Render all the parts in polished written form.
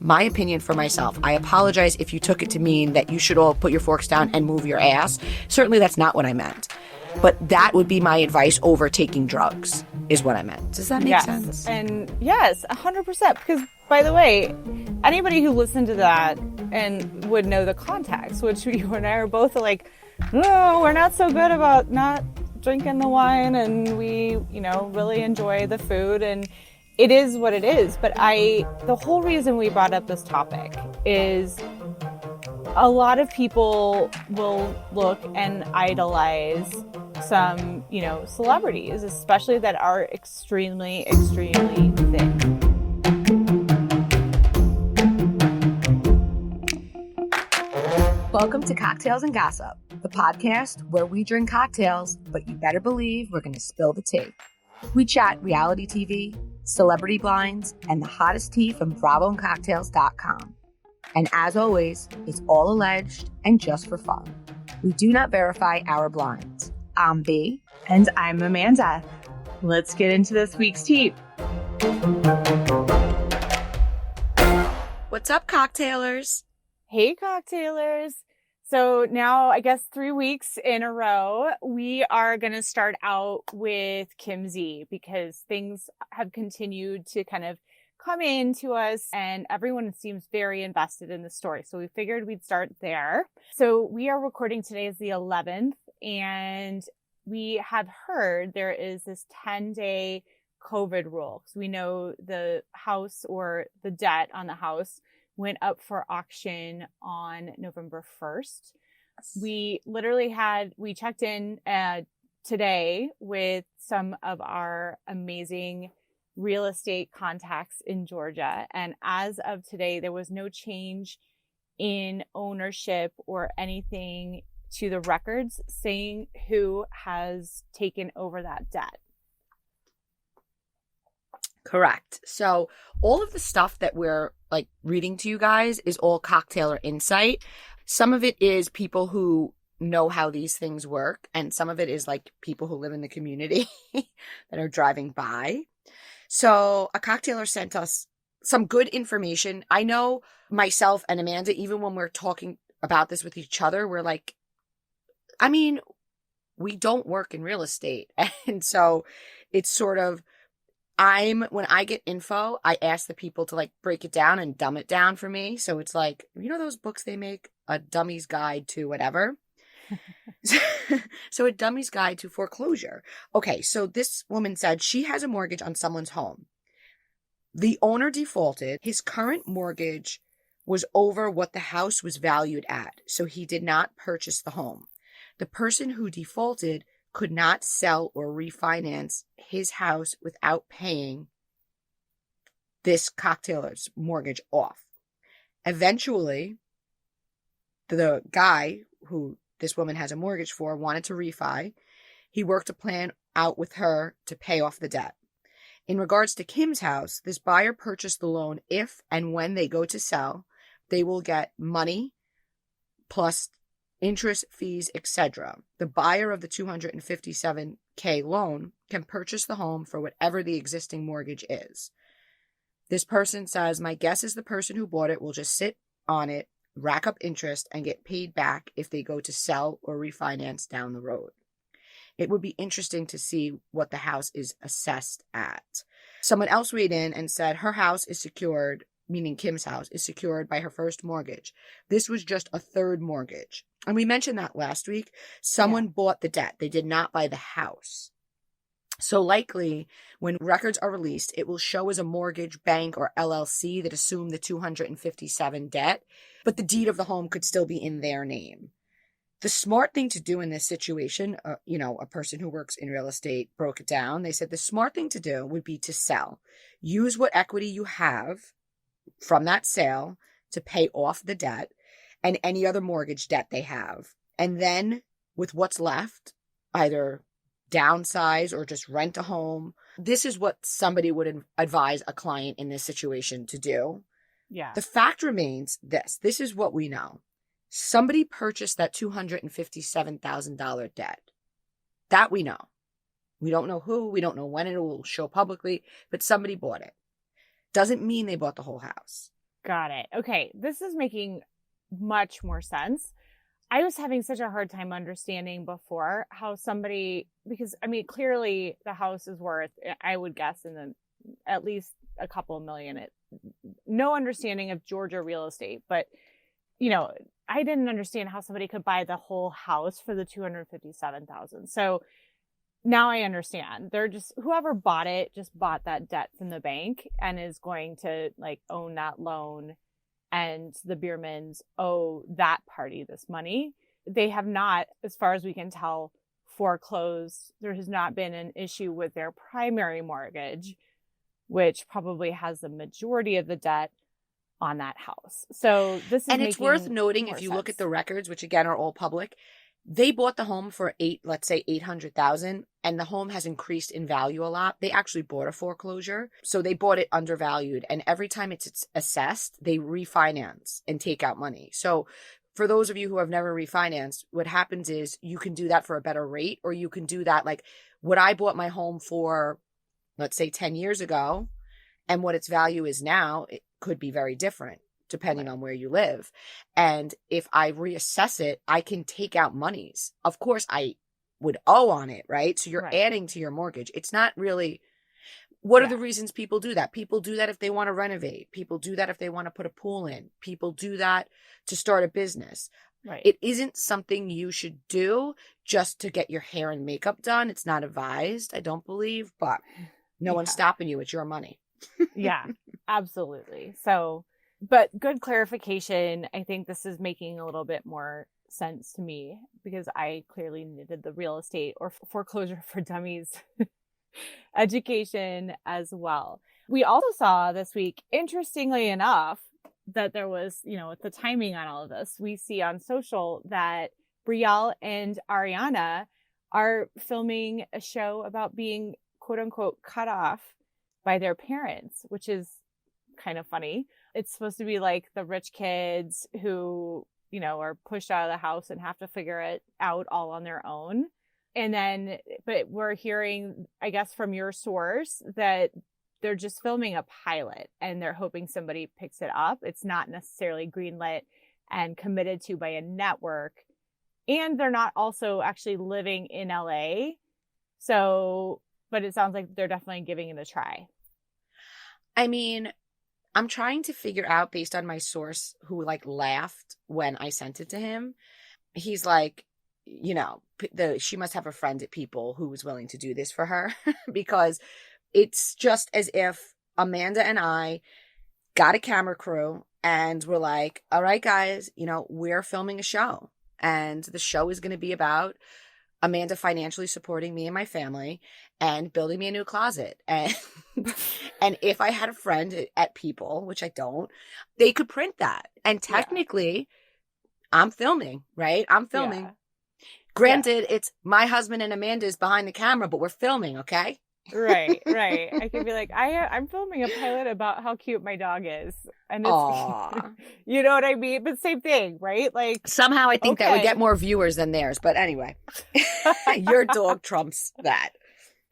my opinion for myself. I apologize if you took it to mean that you should all put your forks down and move your ass. Certainly that's not what I meant. But that would be my advice over taking drugs, is what I meant. Does that make sense? And yes, 100%. Because, by the way, anybody who listened to that and would know the context, which you and I are both like, no, we're not so good about not drinking the wine, and we, really enjoy the food, and it is what it is. But the whole reason we brought up this topic is a lot of people will look and idolize some, celebrities, especially that are extremely, extremely thin. Welcome to Cocktails and Gossip, the podcast where we drink cocktails, but you better believe we're going to spill the tea. We chat reality TV, celebrity blinds, and the hottest tea from BravoandCocktails.com. And as always, it's all alleged and just for fun. We do not verify our blinds. I'm B. And I'm Amanda. Let's get into this week's tea. What's up, cocktailers? Hey, cocktailers. So now, I guess 3 weeks in a row, we are going to start out with Kim Z, because things have continued to kind of come in to us and everyone seems very invested in the story. So we figured we'd start there. So we are recording today is the 11th, and we have heard there is this 10-day COVID rule. So we know the house, or the debt on the house, went up for auction on November 1st. We checked in today with some of our amazing real estate contacts in Georgia. And as of today, there was no change in ownership or anything to the records saying who has taken over that debt. Correct. So all of the stuff that we're reading to you guys is all cocktailer insight. Some of it is people who know how these things work, and some of it is people who live in the community that are driving by. So a cocktailer sent us some good information. I know myself and Amanda, even when we're talking about this with each other, we're like, we don't work in real estate. And so it's sort of, when I get info, I ask the people to break it down and dumb it down for me. So it's those books they make, A Dummy's Guide to whatever. So A Dummy's Guide to Foreclosure. Okay, so this woman said she has a mortgage on someone's home. The owner defaulted. His current mortgage was over what the house was valued at, so he did not purchase the home. The person who defaulted could not sell or refinance his house without paying this cocktailer's mortgage off. Eventually, the guy who this woman has a mortgage for wanted to refi. He worked a plan out with her to pay off the debt. In regards to Kim's house, this buyer purchased the loan if and when they go to sell, they will get money plus interest, fees, etc. The buyer of the $257K loan can purchase the home for whatever the existing mortgage is. This person says, my guess is the person who bought it will just sit on it, rack up interest, and get paid back if they go to sell or refinance down the road. It would be interesting to see what the house is assessed at. Someone else weighed in and said her house is secured, meaning Kim's house, is secured by her first mortgage. This was just a third mortgage. And we mentioned that last week. Someone bought the debt. They did not buy the house. So likely, when records are released, it will show as a mortgage bank or LLC that assumed the 257 debt, but the deed of the home could still be in their name. The smart thing to do in this situation, a person who works in real estate broke it down. They said the smart thing to do would be to sell. Use what equity you have from that sale to pay off the debt and any other mortgage debt they have. And then with what's left, either downsize or just rent a home. This is what somebody would advise a client in this situation to do. Yeah. The fact remains this. This is what we know. Somebody purchased that $257,000 debt. That we know. We don't know who. We don't know when it will show publicly, but somebody bought it. Doesn't mean they bought the whole house. Got it. Okay. This is making much more sense. I was having such a hard time understanding before how somebody, because I mean, clearly the house is worth, I would guess, in the at least a couple of million. No understanding of Georgia real estate, but I didn't understand how somebody could buy the whole house for the $257,000. So now I understand. They're just, whoever bought it just bought that debt from the bank and is going to like own that loan, and the Biermans owe that party this money. They have not, as far as we can tell, foreclosed. There has not been an issue with their primary mortgage, which probably has the majority of the debt on that house. So this is, and it's worth noting, more if you sense. look at the records, which again are all public, they bought the home for let's say $800,000, and the home has increased in value a lot. They actually bought a foreclosure, so they bought it undervalued, and every time it's assessed, they refinance and take out money. So for those of you who have never refinanced, what happens is you can do that for a better rate, or you can do that like what I bought my home for, let's say 10 years ago, and what its value is now, it could be very different depending on where you live. And if I reassess it, I can take out monies. Of course, I would owe on it, right? So you're adding to your mortgage. It's not really, what are the reasons people do that? People do that if they want to renovate. People do that if they want to put a pool in. People do that to start a business. Right. It isn't something you should do just to get your hair and makeup done. It's not advised, I don't believe, but no one's stopping you. It's your money. Yeah, absolutely. So, but good clarification. I think this is making a little bit more sense to me, because I clearly needed the real estate or foreclosure for dummies education as well. We also saw this week, interestingly enough, that there was, with the timing on all of this, we see on social that Brielle and Ariana are filming a show about being quote unquote cut off by their parents, which is kind of funny. It's supposed to be like the rich kids who, are pushed out of the house and have to figure it out all on their own. And then, but we're hearing, I guess, from your source that they're just filming a pilot and they're hoping somebody picks it up. It's not necessarily greenlit and committed to by a network. And they're not also actually living in LA. So, but it sounds like they're definitely giving it a try. I mean, I'm trying to figure out, based on my source who like laughed when I sent it to him. He's like, she must have a friend at People who was willing to do this for her because it's just as if Amanda and I got a camera crew and we're like, all right, guys, we're filming a show, and the show is going to be about Amanda financially supporting me and my family and building me a new closet. And and if I had a friend at People, which I don't, they could print that. And technically, I'm filming, right? I'm filming. Yeah. Granted, it's my husband and Amanda's behind the camera, but we're filming, okay? Right. I could be like, I'm filming a pilot about how cute my dog is. And it's, you know what I mean? But same thing, right? Like, somehow I think that would get more viewers than theirs. But anyway, your dog trumps that.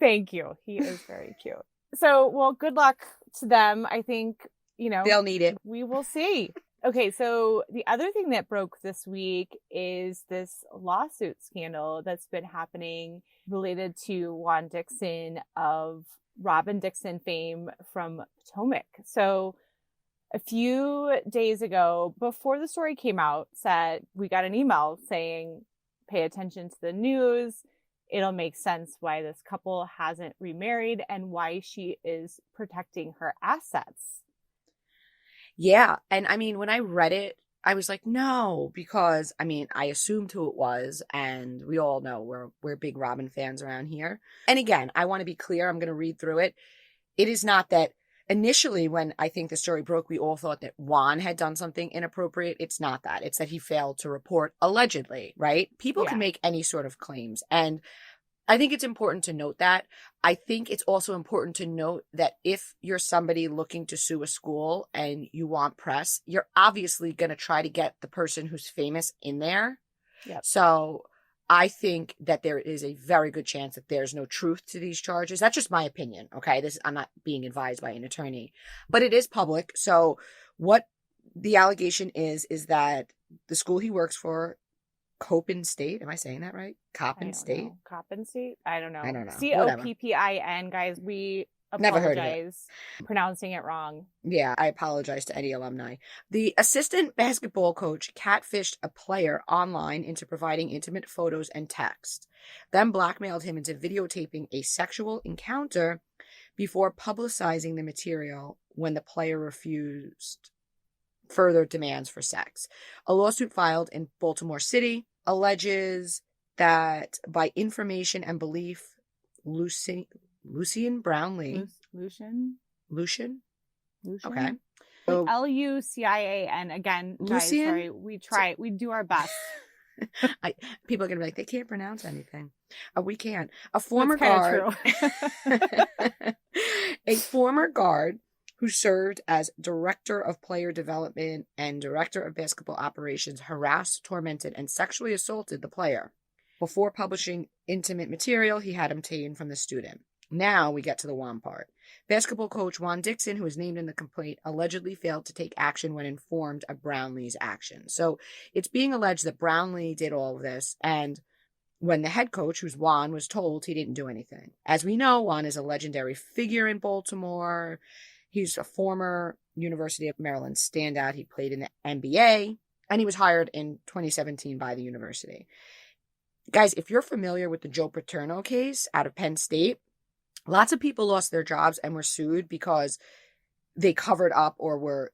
Thank you. He is very cute. So, well, good luck to them. I think, they'll need it. We will see. Okay, so the other thing that broke this week is this lawsuit scandal that's been happening related to Juan Dixon of Robin Dixon fame from Potomac. So a few days ago, before the story came out, we got an email saying, pay attention to the news. It'll make sense why this couple hasn't remarried and why she is protecting her assets. Yeah. And I mean, when I read it, I was like, no, because I assumed who it was, and we all know we're big Robin fans around here. And again, I want to be clear. I'm going to read through it. It is not that initially, when I think the story broke, we all thought that Juan had done something inappropriate. It's not that. It's that he failed to report, allegedly, right? People can make any sort of claims. And I think it's important to note that. I think it's also important to note that if you're somebody looking to sue a school and you want press, you're obviously going to try to get the person who's famous in there. Yep. So I think that there is a very good chance that there's no truth to these charges. That's just my opinion. Okay. I'm not being advised by an attorney, but it is public. So what the allegation is that the school he works for, Coppin State, am I saying that right? I Coppin don't State? know. Coppin State? I don't know. I don't know. Whatever. Coppin, guys. We Never heard of it. apologize pronouncing it wrong. Yeah, I apologize to any alumni. The assistant basketball coach catfished a player online into providing intimate photos and text, then blackmailed him into videotaping a sexual encounter before publicizing the material when the player refused further demands for sex. A lawsuit filed in Baltimore City alleges that by information and belief, Lucian Brownlee. Lucian? Lucian? Lucian? Okay. Like So, Lucian. Again, guys, Lucian? sorry. We try. We do our best. people are going to be like, they can't pronounce anything. We can't. A former That's guard. true. A former guard who served as director of player development and director of basketball operations harassed, tormented, and sexually assaulted the player. Before publishing intimate material he had obtained from the student. Now we get to the Juan part. Basketball coach Juan Dixon, who was named in the complaint, allegedly failed to take action when informed of Brownlee's actions. So it's being alleged that Brownlee did all of this, and when the head coach, who's Juan, was told, he didn't do anything. As we know, Juan is a legendary figure in Baltimore. He's a former University of Maryland standout. He played in the NBA, and he was hired in 2017 by the university. Guys, if you're familiar with the Joe Paterno case out of Penn State, lots of people lost their jobs and were sued because they covered up or were,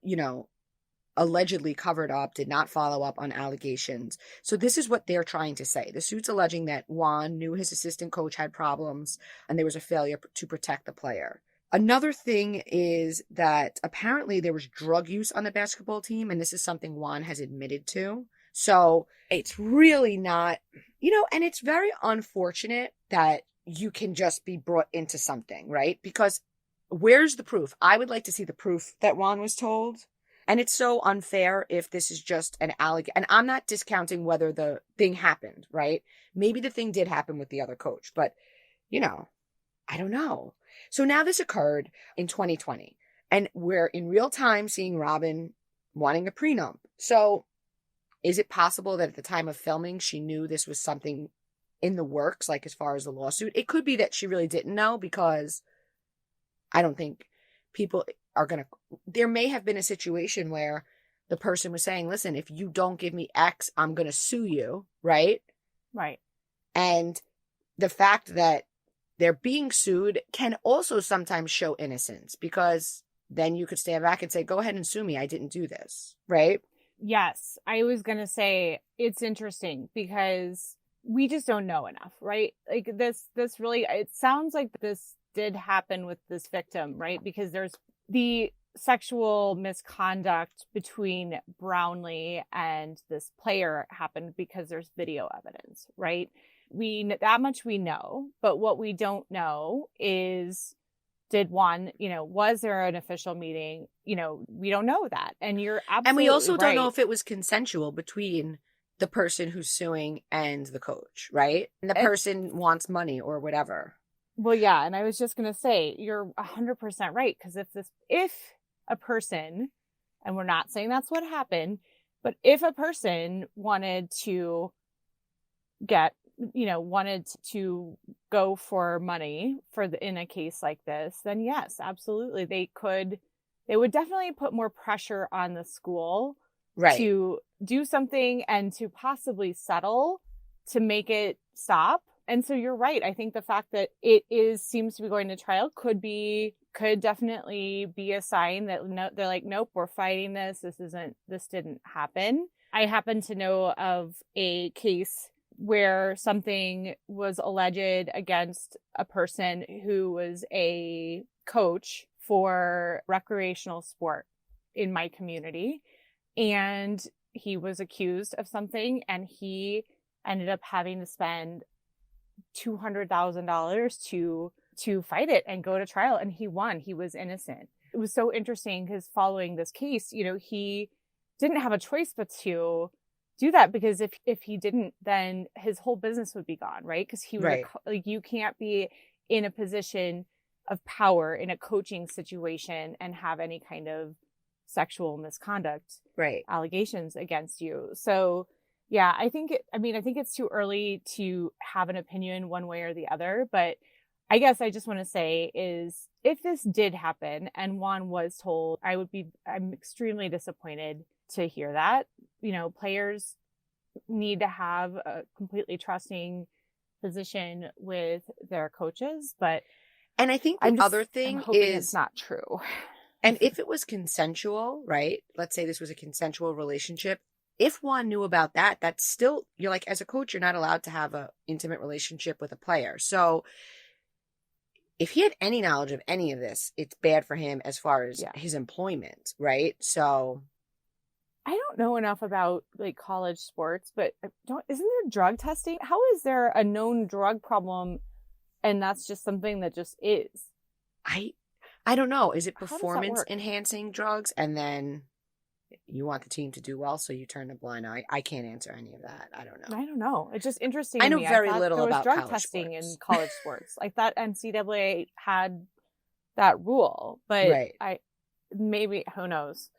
allegedly covered up, did not follow up on allegations. So this is what they're trying to say. The suit's alleging that Juan knew his assistant coach had problems and there was a failure to protect the player. Another thing is that apparently there was drug use on the basketball team, and this is something Juan has admitted to. So it's really not, and it's very unfortunate that you can just be brought into something, right? Because where's the proof? I would like to see the proof that Juan was told. And it's so unfair if this is just an allegation. And I'm not discounting whether the thing happened, right? Maybe the thing did happen with the other coach, but, I don't know. So now this occurred in 2020, and we're in real time seeing Robin wanting a prenup. So is it possible that at the time of filming, she knew this was something in the works, like as far as the lawsuit? It could be that she really didn't know, because I don't think people are going to, there may have been a situation where the person was saying, listen, if you don't give me X, I'm going to sue you, right? Right. And the fact that they're being sued can also sometimes show innocence, because then you could stand back and say, go ahead and sue me. I didn't do this, right? Yes. I was going to say it's interesting because we just don't know enough, right? Like this really, it sounds like this did happen with this victim, right? Because there's the sexual misconduct between Brownlee and this player happened because there's video evidence, right? That much we know, but what we don't know is, did Juan, was there an official meeting? We don't know that. And you're absolutely And we also right. don't know if it was consensual between the person who's suing and the coach, right? And the person wants money or whatever. Well, yeah. And I was just going to say, you're 100% right. Because if a person, and we're not saying that's what happened, but if a person wanted to go for money in a case like this, then yes, absolutely. They would definitely put more pressure on the school, right, to do something and to possibly settle to make it stop. And so you're right. I think the fact that seems to be going to trial could definitely be a sign that they're like, nope, we're fighting this. This didn't happen. I happen to know of a case where something was alleged against a person who was a coach for recreational sport in my community. And he was accused of something, and he ended up having to spend $200,000 to fight it and go to trial. And he won. He was innocent. It was so interesting because following this case, he didn't have a choice but to do that, because if he didn't, then his whole business would be gone, right? Because he was Right. you can't be in a position of power in a coaching situation and have any kind of sexual misconduct Right. allegations against you. So yeah, I think it's too early to have an opinion one way or the other, but I guess I just want to say is if this did happen and Juan was told, I'm extremely disappointed to hear that. Players need to have a completely trusting position with their coaches, but And I think the other I'm thing hoping it's is, not true. and if it was consensual, right? Let's say this was a consensual relationship. If Juan knew about that, that's still, you're like, as a coach, you're not allowed to have an intimate relationship with a player. So if he had any knowledge of any of this, it's bad for him as far as Yeah. his employment, right? So I don't know enough about like college sports, but isn't there drug testing? How is there a known drug problem and that's just something that just is? I don't know. Is it How does that performance work? enhancing drugs and then you want the team to do well, so you turn a blind eye? I can't answer any of that. I don't know. I don't know. It's just interesting. I to know me. very thought little there was about drug college testing sports. in college sports. I thought NCAA had that rule, but Right. who knows?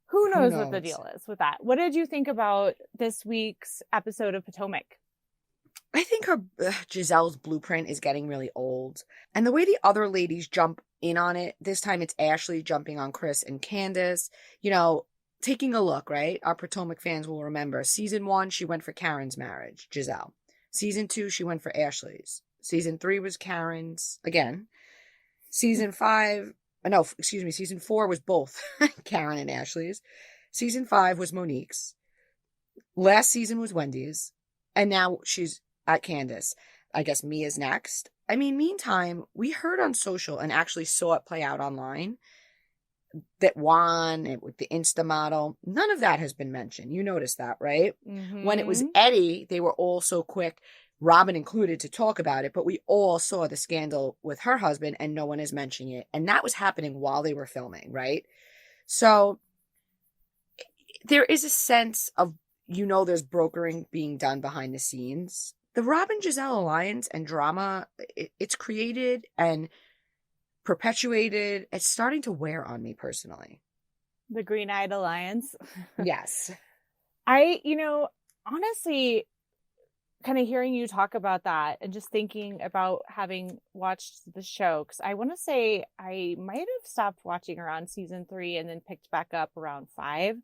Who knows what the knows? deal is with that? What did you think about this week's episode of Potomac? I think Giselle's blueprint is getting really old. And the way the other ladies jump in on it, this time it's Ashley jumping on Chris and Candace. Taking a look, right? Our Potomac fans will remember. Season 1, she went for Karen's marriage, Giselle. Season 2, she went for Ashley's. Season 3 was Karen's again. Season 4 was both Karen and Ashley's. Season 5 was Monique's. Last season was Wendy's. And now she's at Candace. I guess Mia's next. Meantime, we heard on social and actually saw it play out online that Juan with the Insta model, none of that has been mentioned. You noticed that, right? Mm-hmm. When it was Eddie, they were all so quick, Robin included, to talk about it, but we all saw the scandal with her husband and no one is mentioning it. And that was happening while they were filming, right? So there is a sense of, there's brokering being done behind the scenes. The Robin Giselle alliance and drama, it's created and perpetuated. It's starting to wear on me personally. The Green Eyed Alliance. Yes. Honestly, kind of hearing you talk about that and just thinking about having watched the show, because I want to say I might have stopped watching around season 3 and then picked back up around 5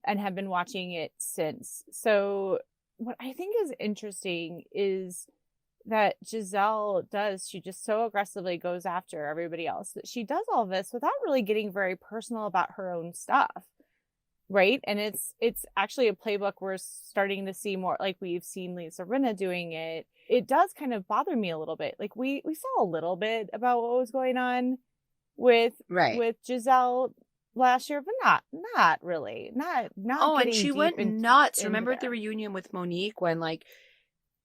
and have been watching it since. So what I think is interesting is that Giselle she just so aggressively goes after everybody else that she does all this without really getting very personal about her own stuff. Right. And it's actually a playbook we're starting to see more, like we've seen Lisa Rinna doing it. It does kind of bother me a little bit. Like we saw a little bit about what was going on with Giselle last year, but not really. Not Oh, and she went nuts. Remember at the reunion with Monique when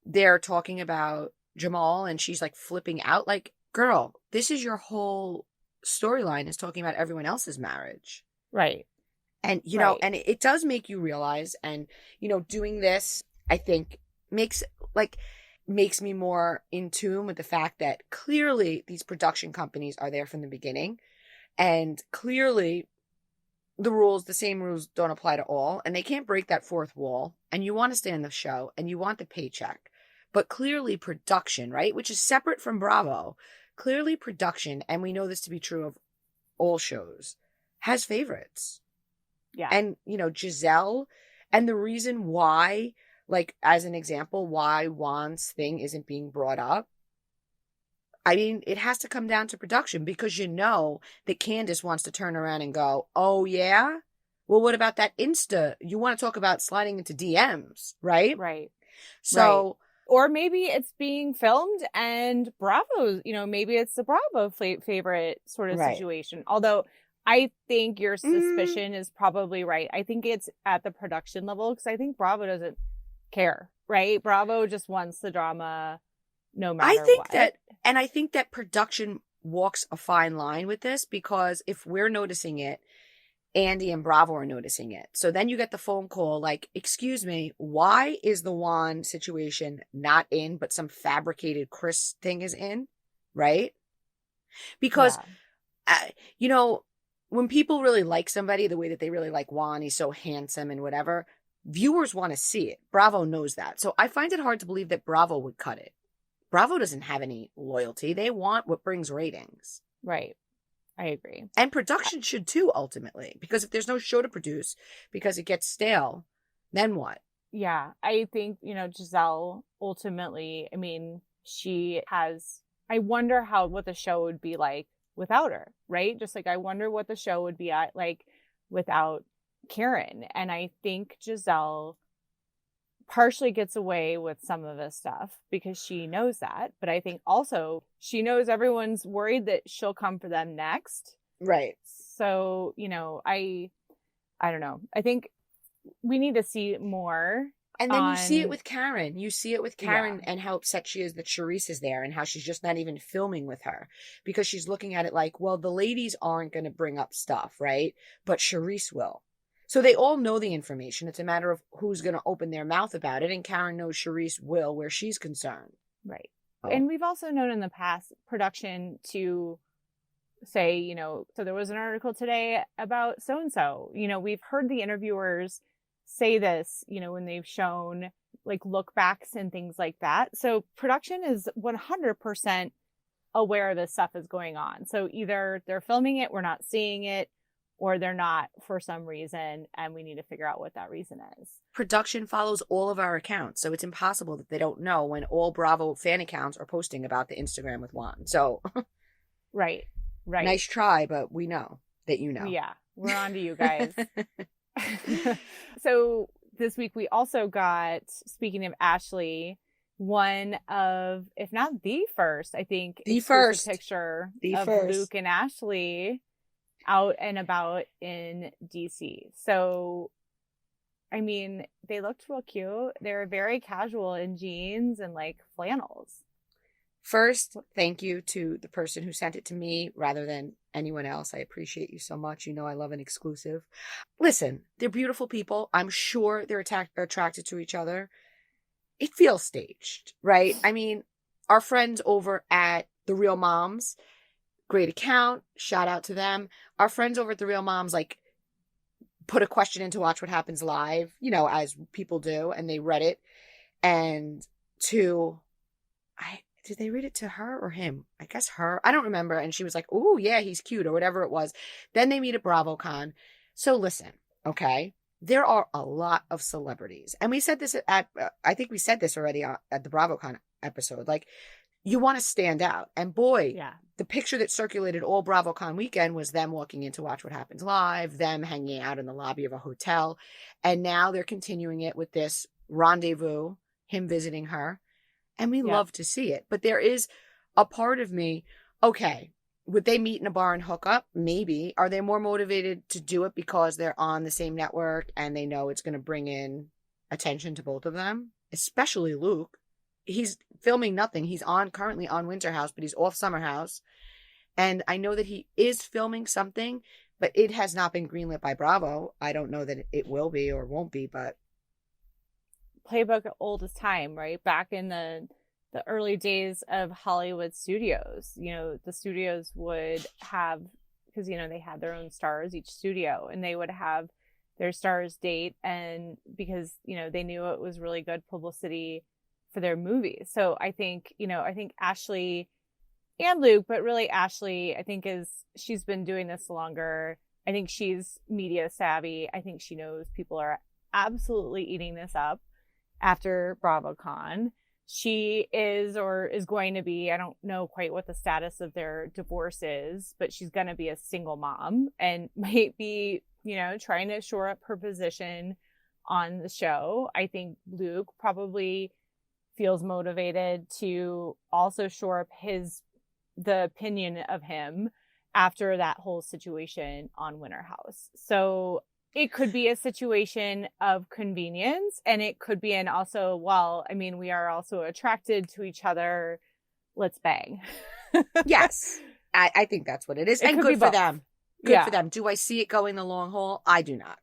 they're talking about Jamal and she's flipping out? Girl, this is your whole storyline, is talking about everyone else's marriage. Right. And, and it does make you realize, and, doing this, I think makes me more in tune with the fact that clearly these production companies are there from the beginning, and clearly the same rules don't apply to all, and they can't break that fourth wall, and you want to stay on the show and you want the paycheck. But clearly production, right, which is separate from Bravo, clearly production, and we know this to be true of all shows, has favorites. Yeah. And, Giselle, and the reason why, as an example, why Juan's thing isn't being brought up, it has to come down to production, because that Candace wants to turn around and go, oh, yeah? Well, what about that Insta? You want to talk about sliding into DMs, right? Right. So... Right. Or maybe it's being filmed and Bravo's, maybe it's the Bravo favorite sort of situation. Although I think your suspicion is probably right. I think it's at the production level, because I think Bravo doesn't care, right? Bravo just wants the drama no matter what. I think that production walks a fine line with this, because if we're noticing it, Andy and Bravo are noticing it. So then you get the phone call excuse me, why is the Juan situation not in, but some fabricated Chris thing is in, right? Because, when people really like somebody the way that they really like Juan, he's so handsome and whatever, viewers want to see it. Bravo knows that. So I find it hard to believe that Bravo would cut it. Bravo doesn't have any loyalty. They want what brings ratings. Right. I agree. And production should too, ultimately, because if there's no show to produce because it gets stale, then what? Yeah. I think, Giselle ultimately, I mean, I wonder what the show would be like without her, right? Just like, I wonder what the show would be like without Karen. And I think Giselle partially gets away with some of this stuff because she knows that. But I think also she knows everyone's worried that she'll come for them next. Right. So, I don't know. I think we need to see more. And then you see it with Karen. You see it with Karen Yeah. and how upset she is that Charisse is there and how she's just not even filming with her because she's looking at it like, well, the ladies aren't going to bring up stuff, right? But Charisse will. So they all know the information. It's a matter of who's going to open their mouth about it. And Karen knows Charisse will where she's concerned. Right. Oh. And we've also known in the past production to say, so there was an article today about so-and-so. We've heard the interviewers say this, when they've shown like look backs and things like that. So production is 100% aware of this stuff is going on. So either they're filming it, we're not seeing it, or they're not for some reason, and we need to figure out what that reason is. Production follows all of our accounts, so it's impossible that they don't know when all Bravo fan accounts are posting about the Instagram with Juan. So, right. Nice try, but we know that you know. Yeah, we're on to you guys. So this week we also got, speaking of Ashley, one of, if not the first, I think, The exclusive first picture The of first. Luke and Ashley out and about in DC. So, I mean, they looked real cute. They were very casual in jeans and like flannels. First, thank you to the person who sent it to me rather than anyone else. I appreciate you so much. You know I love an exclusive. Listen, they're beautiful people. I'm sure they're attracted to each other. It feels staged, right? I mean, our friends over at The Real Moms, great account. Shout out to them. Our friends over at The Real Moms, like, put a question in to Watch What Happens Live, as people do, and they read it. And did they read it to her or him? I guess her. I don't remember. And she was like, "Oh, yeah, he's cute," or whatever it was. Then they meet at BravoCon. So listen, okay? There are a lot of celebrities. And we said this I think we said this already at the BravoCon episode. Like, you want to stand out. And boy, Yeah. the picture that circulated all BravoCon weekend was them walking in to Watch What Happens Live, them hanging out in the lobby of a hotel. And now they're continuing it with this rendezvous, him visiting her. And we love to see it. But there is a part of me, okay, would they meet in a bar and hook up? Maybe. Are they more motivated to do it because they're on the same network and they know it's going to bring in attention to both of them? Especially Luke. He's filming nothing. He's currently on Winter House, but he's off Summer House. And I know that he is filming something, but it has not been greenlit by Bravo. I don't know that it will be or won't be, but Playbook old as time, right? Back in the early days of Hollywood studios, the studios would have, because, they had their own stars, each studio, and they would have their stars date. And because, they knew it was really good publicity for their movies. So I think Ashley and Luke, but really Ashley, I think she's been doing this longer. I think she's media savvy. I think she knows people are absolutely eating this up after BravoCon. She is going to be, I don't know quite what the status of their divorce is, but she's going to be a single mom and might be, trying to shore up her position on the show. I think Luke probably feels motivated to also shore up the opinion of him after that whole situation on Winter House. So it could be a situation of convenience, and it could be we are also attracted to each other. Let's bang. yes, I think that's what it is. It and could be good for both. them. Good for them. Do I see it going the long haul? I do not.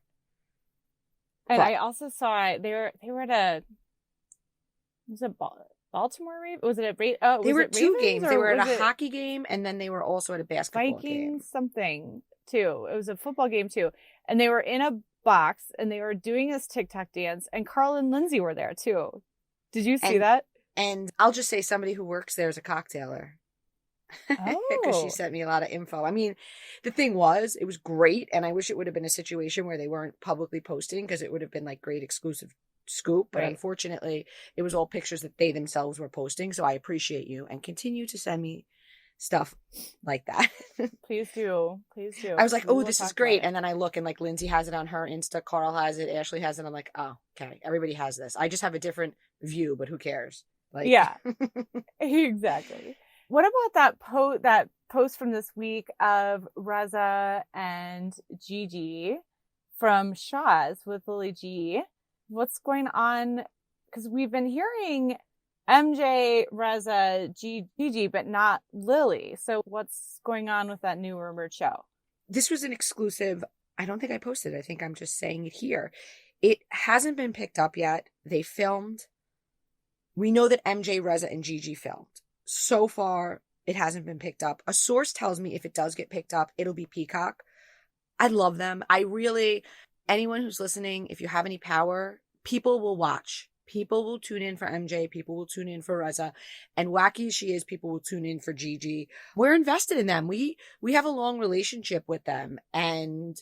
And But I also saw they were at was it Baltimore Ravens? Was it they were at two Ravens, games. or They were at was a it hockey game, and then they were also at a basketball Vikings game. something too. It was a football game too. And they were in a box and they were doing this TikTok dance, and Carl and Lindsay were there too. Did you see that? And I'll just say somebody who works there is a cocktailer. Because she Oh, sent me a lot of info. I mean, the thing was, it was great. And I wish it would have been a situation where they weren't publicly posting, because it would have been like great exclusive scoop. But right. unfortunately, it was all pictures that they themselves were posting. So I appreciate you, and continue to send me stuff like that. Please do. Please do. I was like, We oh, will this is talk great. about it. And then I look, and like Lindsay has it on her Insta, Carl has it, Ashley has it. I'm like, oh, okay. Everybody has this. I just have a different view, but who cares? Like, Yeah, exactly. What about that post from this week of Reza and Gigi from Shaw's with Lily G? What's going on? Because we've been hearing MJ, Reza, Gigi, but not Lily. So what's going on with that new rumored show? This was an exclusive. I don't think I posted it. I think I'm just saying it here. It hasn't been picked up yet. They filmed. We know that MJ, Reza, and Gigi filmed. So far, it hasn't been picked up. A source tells me if it does get picked up, it'll be Peacock. I love them. Anyone who's listening, if you have any power, people will watch. People will tune in for MJ. People will tune in for Reza. And wacky as she is, people will tune in for Gigi. We're invested in them. We have a long relationship with them, and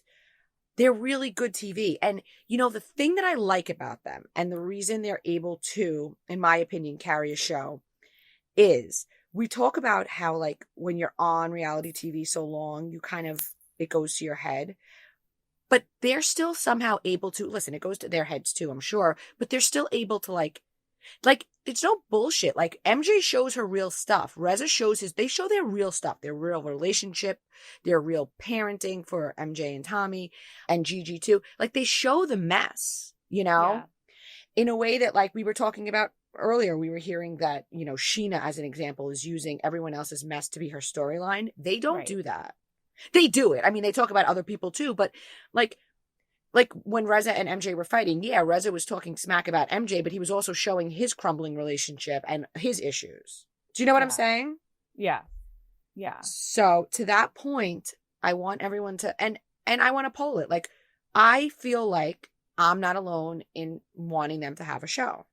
they're really good TV. And, the thing that I like about them, and the reason they're able to, in my opinion, carry a show, is we talk about how, like, when you're on reality TV so long, it goes to your head. But they're still somehow able to, listen, it goes to their heads too, I'm sure, but they're still able to like, it's no bullshit. Like, MJ shows her real stuff. Reza they show their real stuff, their real relationship, their real parenting for MJ and Tommy, and Gigi too. Like, they show the mess, Yeah. in a way that, like we were talking about earlier, we were hearing that, Sheena, as an example, is using everyone else's mess to be her storyline. They don't Right. do that. They do it. I mean, they talk about other people too, but like when Reza and MJ were fighting, yeah, Reza was talking smack about MJ, but he was also showing his crumbling relationship and his issues. Do you know what I'm Yeah. saying? Yeah. Yeah. So to that point, I want everyone to, and I want to poll it. Like, I feel like I'm not alone in wanting them to have a show.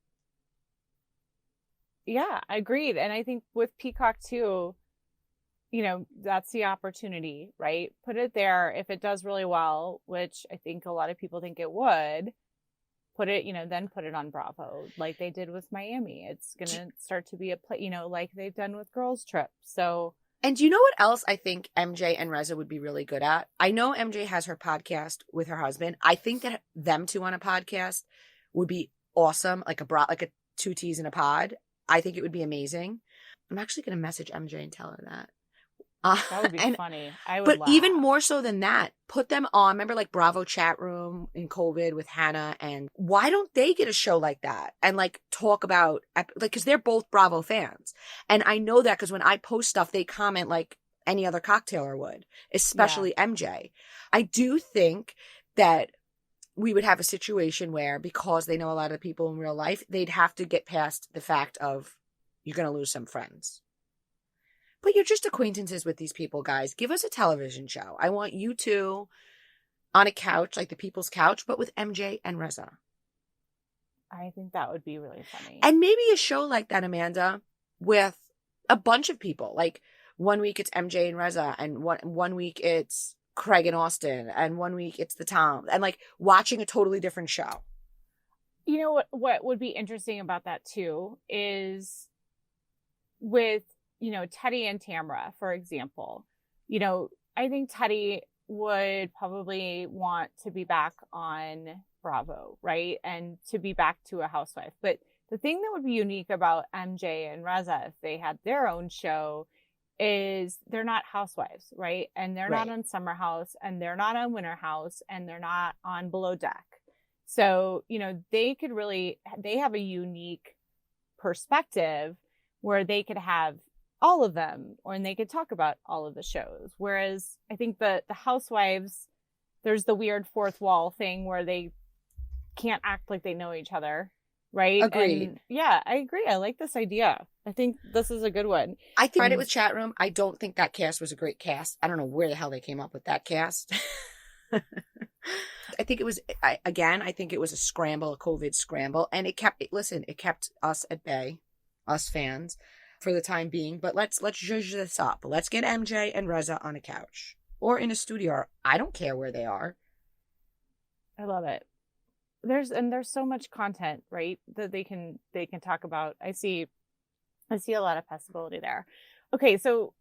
Yeah, agreed. And I think with Peacock too, that's the opportunity, right? Put it there. If it does really well, which I think a lot of people think it would, then put it on Bravo, like they did with Miami. It's going to start to be a play, like they've done with Girls Trip. So, And do you know what else I think MJ and Reza would be really good at? I know MJ has her podcast with her husband. I think that them two on a podcast would be awesome, like a two T's in a pod. I think it would be amazing. I'm actually going to message MJ and tell her that. that would be funny. I would But laugh. even more so than that, put them on. Remember, like, Bravo chat room in COVID with Hannah, and why don't they get a show like that and like talk about, like, because they're both Bravo fans, and I know that because when I post stuff, they comment like any other cocktailer would, especially MJ. I do think that we would have a situation where, because they know a lot of the people in real life, they'd have to get past the fact of you're going to lose some friends. But you're just acquaintances with these people, guys. Give us a television show. I want you two on a couch, like the People's Couch, but with MJ and Reza. I think that would be really funny. And maybe a show like that, Amanda, with a bunch of people. Like, 1 week it's MJ and Reza, and one week it's Craig and Austin, and 1 week it's the Tom, and like watching a totally different show. You know what would be interesting about that too is with, Teddy and Tamra, for example. I think Teddy would probably want to be back on Bravo, right? And to be back to a housewife. But the thing that would be unique about MJ and Reza, if they had their own show, is they're not housewives, right? And they're not on Summer House, and they're not on Winter House, and they're not on Below Deck. So, they have a unique perspective where they could have all of them, and they could talk about all of the shows. Whereas I think the housewives, there's the weird fourth wall thing where they can't act like they know each other. right? Agreed. And yeah, I agree. I like this idea. I think this is a good one. I tried it with chat room. I don't think that cast was a great cast. I don't know where the hell they came up with that cast. I think it was, I think it was a scramble, a COVID scramble. And it kept us at bay, us fans, for the time being. But let's zhuzh this up. Let's get MJ and Reza on a couch or in a studio. I don't care where they are. I love it. There's so much content, right, that they can talk about. I see a lot of possibility there. Okay, so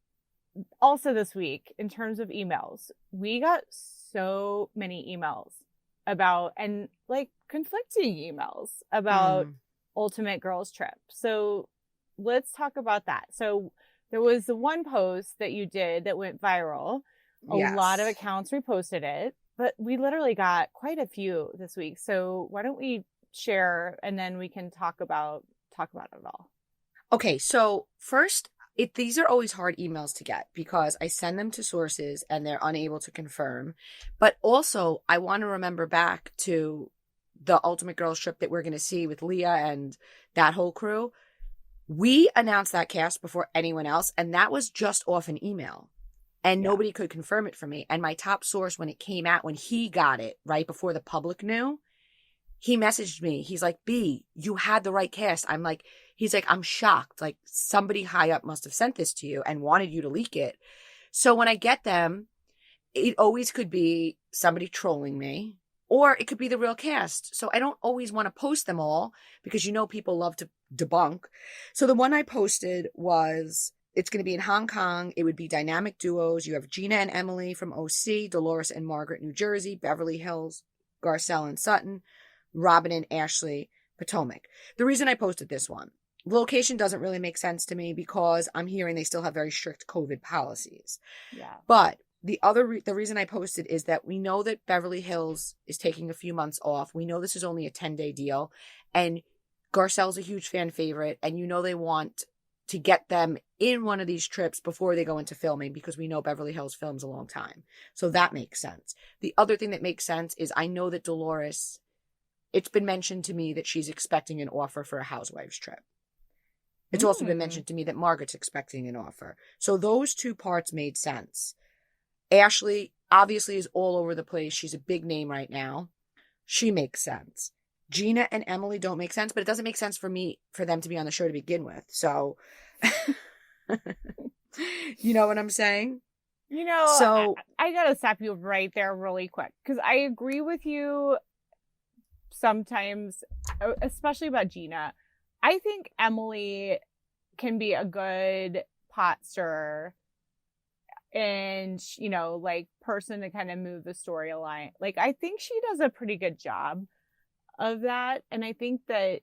also this week, in terms of emails, we got so many emails about, and like conflicting emails about Ultimate Girls Trip. So let's talk about that. So there was the one post that you did that went viral. A lot of accounts reposted it, but we literally got quite a few this week. So why don't we share and then we can talk about it all. Okay, so first, these are always hard emails to get because I send them to sources and they're unable to confirm. But also, I want to remember back to the Ultimate Girls Trip that we're going to see with Leah and that whole crew. We announced that cast before anyone else, and that was just off an email. And nobody could confirm it for me. And my top source, when it came out, when he got it right before the public knew, he messaged me. He's like, B, you had the right cast. He's like, I'm shocked. Like, somebody high up must have sent this to you and wanted you to leak it. So when I get them, it always could be somebody trolling me, or it could be the real cast. So I don't always want to post them all because people love to debunk. So the one I posted was, it's going to be in Hong Kong. It would be dynamic duos. You have Gina and Emily from OC, Dolores and Margaret, New Jersey, Beverly Hills, Garcelle and Sutton, Robin and Ashley, Potomac. The reason I posted this one, location doesn't really make sense to me because I'm hearing they still have very strict COVID policies. Yeah. But the reason I posted is that we know that Beverly Hills is taking a few months off. We know this is only a 10-day deal, and Garcelle's a huge fan favorite, and they want to get them in one of these trips before they go into filming because we know Beverly Hills films a long time. So that makes sense. The other thing that makes sense is I know that Dolores, it's been mentioned to me that she's expecting an offer for a Housewives trip. It's also been mentioned to me that Margaret's expecting an offer. So those two parts made sense. Ashley obviously is all over the place. She's a big name right now. She makes sense. Gina and Emily don't make sense, but it doesn't make sense for them to be on the show to begin with. So, you know what I'm saying? So I gotta stop you right there really quick because I agree with you sometimes, especially about Gina. I think Emily can be a good pot stirrer and, person to kind of move the storyline. Like, I think she does a pretty good job of that. And I think that,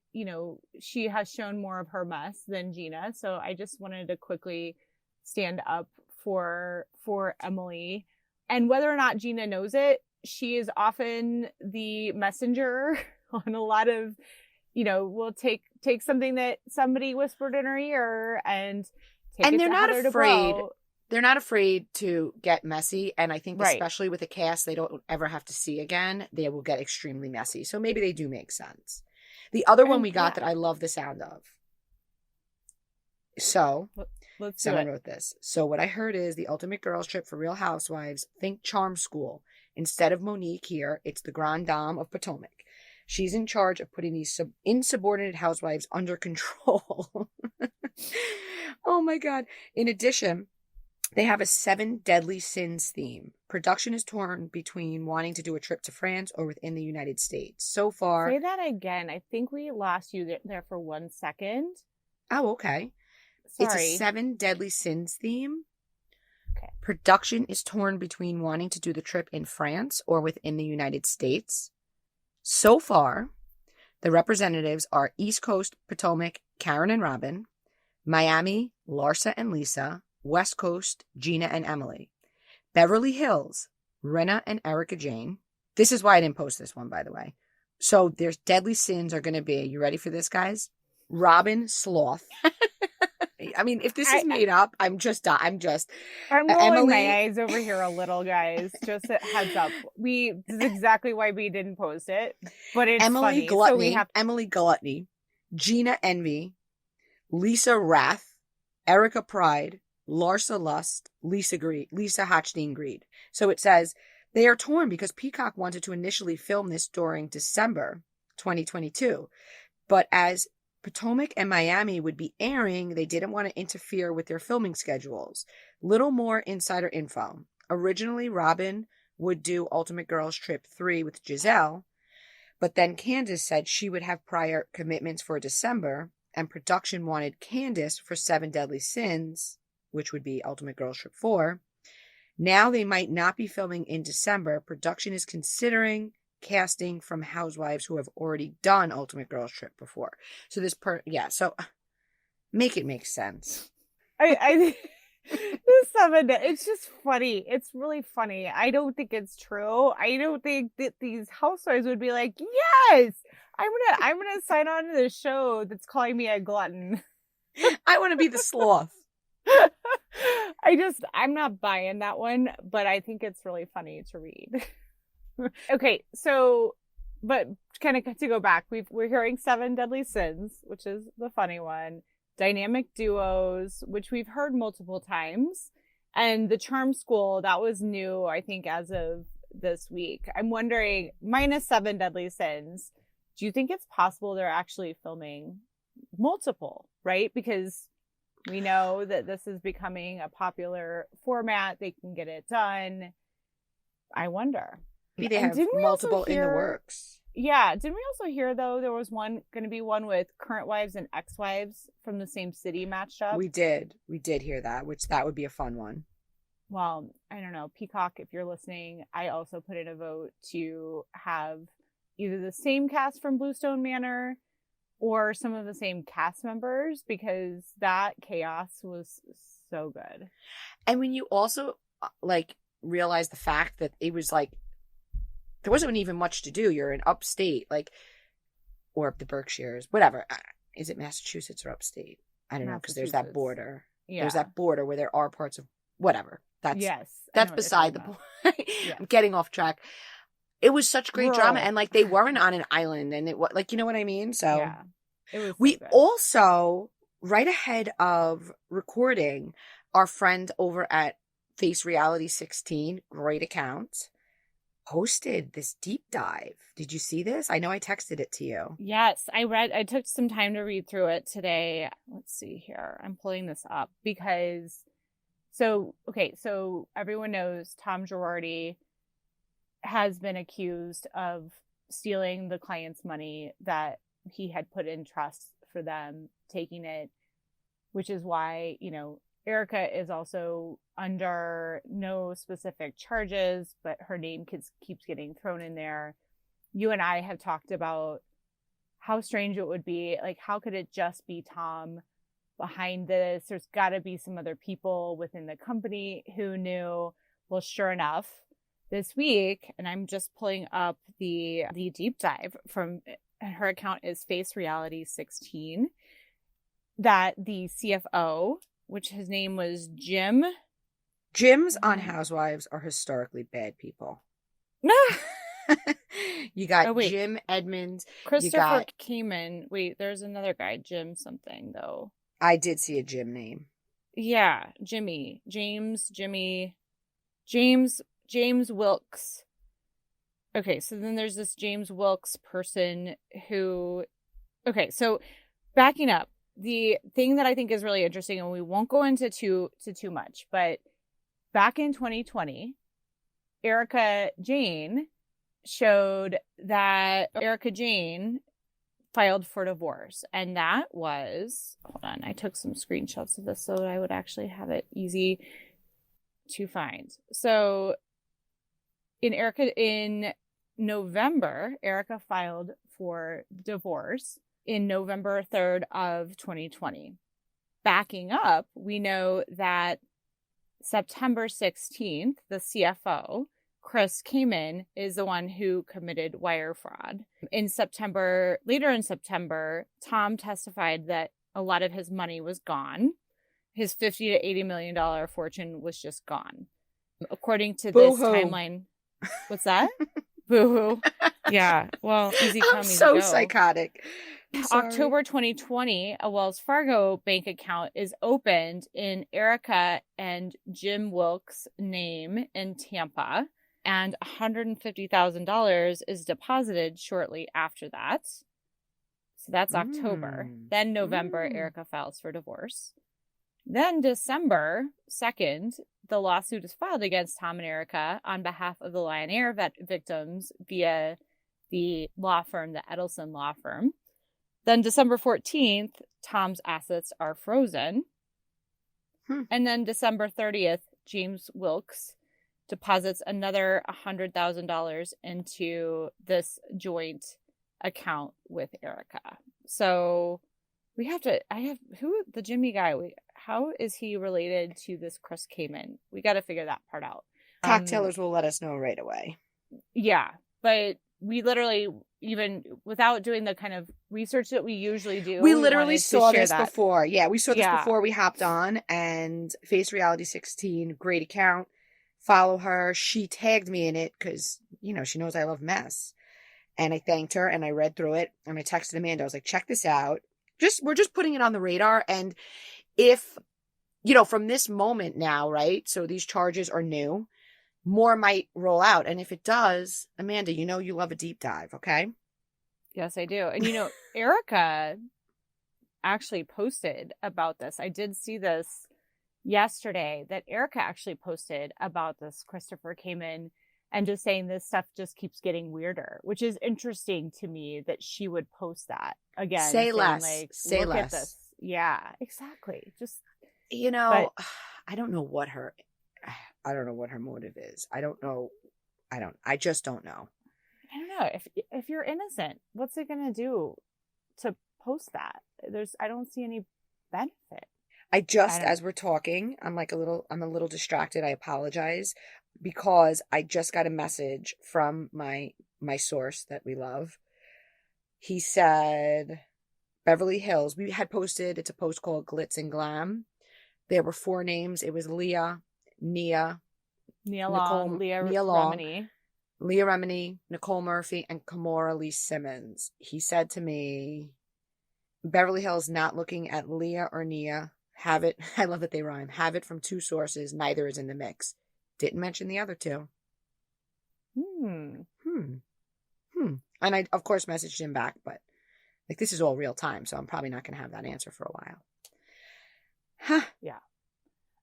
she has shown more of her mess than Gina. So I just wanted to quickly stand up for Emily. And whether or not Gina knows it, she is often the messenger on a lot of, will take something that somebody whispered in her ear and take it they're to not Heather afraid. Dubrow. They're not afraid to get messy. And I think especially with a cast they don't ever have to see again, they will get extremely messy. So maybe they do make sense. The other one we got that I love the sound of. So someone wrote this. So what I heard is the Ultimate Girls Trip for Real Housewives, think Charm School. Instead of Monique here, it's the Grande Dame of Potomac. She's in charge of putting these insubordinate housewives under control. Oh my God. In addition, they have a 7 Deadly Sins theme. Production is torn between wanting to do a trip to France or within the United States. So far... Say that again. I think we lost you there for 1 second. Oh, okay. Sorry. It's a 7 Deadly Sins theme. Okay. Production is torn between wanting to do the trip in France or within the United States. So far, the representatives are East Coast, Potomac, Karen and Robin, Miami, Larsa and Lisa, West Coast, Gina and Emily, Beverly Hills, Rinna and Erica Jane. This is why I didn't post this one, by the way. So there's Deadly Sins are going to be, you ready for this, guys? Robin Sloth. I mean, if this is made up, I'm rolling Emily... my eyes over here a little, guys. Just a heads up. This is exactly why we didn't post it, but it's Emily funny. Gluttony. So Emily Gluttony. Gina Envy, Lisa Rath, Erica Pride, Larsa Lust, Lisa Hochstein Greed. So it says they are torn because Peacock wanted to initially film this during December 2022. But as Potomac and Miami would be airing, they didn't want to interfere with their filming schedules. Little more insider info. Originally, Robin would do Ultimate Girls Trip 3 with Giselle, but then Candace said she would have prior commitments for December, and production wanted Candace for 7 Deadly Sins, which would be Ultimate Girls Trip 4. Now they might not be filming in December. Production is considering casting from housewives who have already done Ultimate Girls Trip before. So so make it make sense. I this 7 it's just funny. It's really funny. I don't think it's true. I don't think that these housewives would be like, yes, I'm gonna sign on to this show that's calling me a glutton. I want to be the sloth. I'm not buying that one, but I think it's really funny to read. Okay, so, but kind of to go back, we're hearing 7 Deadly Sins, which is the funny one. Dynamic duos, which we've heard multiple times, and the Charm School, that was new, I think, as of this week. I'm wondering, minus 7 Deadly Sins, do you think it's possible they're actually filming multiple, right? Because we know that this is becoming a popular format. They can get it done. I wonder. Maybe they have multiple in the works. Yeah. Didn't we also hear, though, there was going to be one with current wives and ex-wives from the same city matched up? We did hear that, which that would be a fun one. Well, I don't know. Peacock, if you're listening, I also put in a vote to have either the same cast from Bluestone Manor or some of the same cast members, because that chaos was so good. And when you also realize the fact that it was there wasn't even much to do. You're in upstate, or up the Berkshires, whatever. Is it Massachusetts or upstate? I don't know, because there's that border. Yeah. There's that border where there are parts of whatever. That's beside the point. Yeah. I'm getting off track. It was such great drama, and they weren't on an island, and it was you know what I mean. So yeah, it was. We also, right ahead of recording, our friend over at Face Reality 16, great account, posted this deep dive. Did you see this? I know I texted it to you. Yes, I took some time to read through it today. Let's see here. I'm pulling this up because so everyone knows Tom Girardi has been accused of stealing the client's money that he had put in trust for them, taking it, which is why, Erica is also under no specific charges, but her name keeps getting thrown in there. You and I have talked about how strange it would be. How could it just be Tom behind this? There's got to be some other people within the company who knew. Well, sure enough, this week, and I'm just pulling up the deep dive from her account is Face Reality 16, that the CFO, which his name was Jim. Jims on Housewives are historically bad people. You got Jim Edmonds. Christopher Kamen. Wait, there's another guy, Jim something, though. I did see a Jim name. Yeah, Jimmy. James Wilkes. Okay, so then there's this James Wilkes person who... Okay, so backing up, the thing that I think is really interesting, and we won't go into too much, but back in 2020, Erica Jane showed that Erica Jane filed for divorce. And that was, hold on, I took some screenshots of this so that I would actually have it easy to find. So in November, Erica filed for divorce in November 3rd of 2020. Backing up, we know that September 16th, the CFO, Chris Kamen, is the one who committed wire fraud. Later in September, Tom testified that a lot of his money was gone. His $50 to $80 million fortune was just gone. According to this timeline. What's that? Boo-hoo. Yeah. Well, easy come, I'm easy so go. psychotic. I'm sorry. October 2020, a Wells Fargo bank account is opened in Erica and Jim Wilkes' name in Tampa, and $150,000 is deposited shortly after that. So that's October. Then November, Erica files for divorce. Then December 2nd, the lawsuit is filed against Tom and Erica on behalf of the Lion Air victims via the law firm, the Edelson Law Firm. Then December 14th, Tom's assets are frozen. And then December 30th, James Wilkes deposits another $100,000 into this joint account with Erica. So the Jimmy guy, how is he related to this Chris Kamen? We got to figure that part out. Cocktailers will let us know right away. Yeah, but we literally, even without doing the kind of research that we usually do, we literally saw this that. before. Yeah, we saw this before we hopped on, and Face Reality 16, great account. Follow her. She tagged me in it because, she knows I love mess. And I thanked her and I read through it and I texted Amanda. I was like, check this out. We're just putting it on the radar. And if, from this moment now, right? So these charges are new. More might roll out. And if it does, Amanda, you love a deep dive, okay? Yes, I do. And, Erica actually posted about this. I did see this yesterday, that Erica actually posted about this Christopher Kamen and just saying this stuff just keeps getting weirder, which is interesting to me that she would post that again. Say less. Say less. At this. Yeah, exactly. Just, I don't know what her motive is. I just don't know. I don't know. If you're innocent, what's it going to do to post that? I don't see any benefit. As we're talking, I'm a little distracted. I apologize because I just got a message from my source that we love. He said, Beverly Hills, we had posted, it's a post called Glitz and Glam. There were 4 names. It was Nia Long, Leah Remini, Nicole Murphy, and Kimora Lee Simmons. He said to me, Beverly Hills not looking at Leah or Nia. Have it. I love that they rhyme. Have it from 2 sources. Neither is in the mix. Didn't mention the other 2. And I, of course, messaged him back, but this is all real time, so I'm probably not going to have that answer for a while. Huh. Yeah.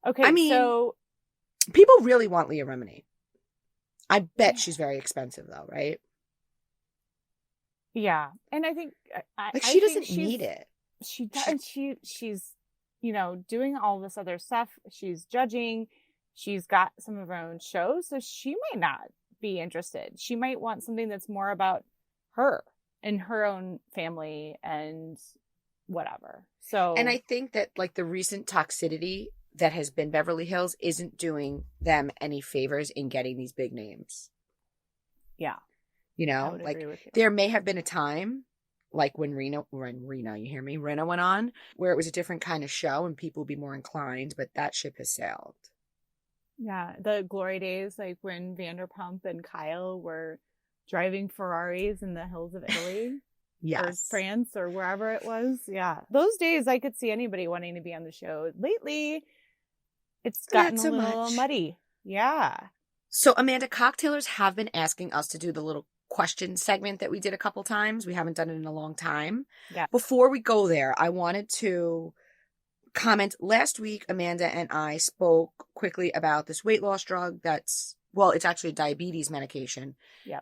Okay. So people really want Leah Remini. I bet she's very expensive, though, right? Yeah, and I think she doesn't need it. She does. She's doing all this other stuff. She's judging. She's got some of her own shows, so she might not be interested. She might want something that's more about her and her own family and whatever. So, and I think that the recent toxicity that has been Beverly Hills isn't doing them any favors in getting these big names. Yeah. I would agree with you. There may have been a time when Rena, you hear me? Rena went on, where it was a different kind of show and people would be more inclined, but that ship has sailed. Yeah, the glory days, when Vanderpump and Kyle were driving Ferraris in the hills of Italy. Yes. Or France or wherever it was. Yeah. Those days I could see anybody wanting to be on the show. Lately, it's gotten a little muddy. Yeah. So, Amanda, cocktailers have been asking us to do the little question segment that we did a couple times. We haven't done it in a long time. Yeah. Before we go there, I wanted to comment. Last week, Amanda and I spoke quickly about this weight loss drug it's actually a diabetes medication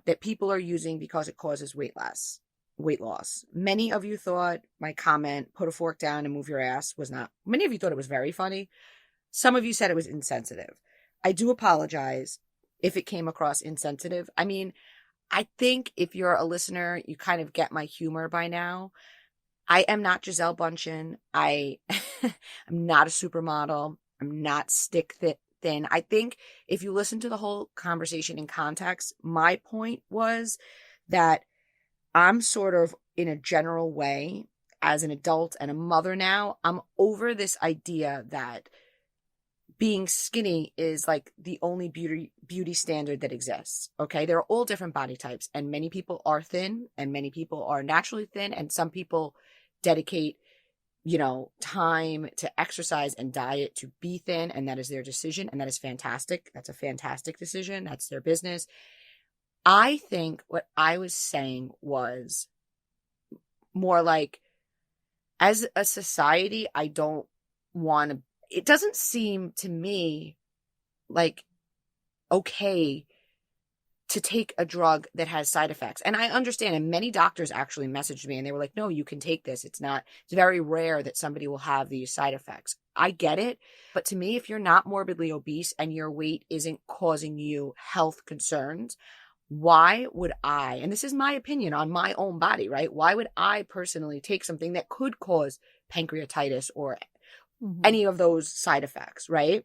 that people are using because it causes weight loss. Many of you thought my comment, put a fork down and move your ass, was not. Many of you thought it was very funny. Some of you said it was insensitive. I do apologize if it came across insensitive. I think if you're a listener, you kind of get my humor by now. I am not Gisele Bundchen. I'm not a supermodel. I'm not stick thin. I think if you listen to the whole conversation in context, my point was that I'm sort of, in a general way, as an adult and a mother now, I'm over this idea that being skinny is like the only beauty standard that exists. Okay. There are all different body types, and many people are thin and many people are naturally thin, and some people dedicate, time to exercise and diet to be thin, and that is their decision, and that is fantastic. That's a fantastic decision. That's their business. I think what I was saying was more like, as a society, I don't want to, it doesn't seem to me like okay to take a drug that has side effects. And I understand, and many doctors actually messaged me and they were like, no, you can take this. It's very rare that somebody will have these side effects. I get it. But to me, if you're not morbidly obese and your weight isn't causing you health concerns, why would I, and this is my opinion on my own body, right? Why would I personally take something that could cause pancreatitis or any of those side effects, right?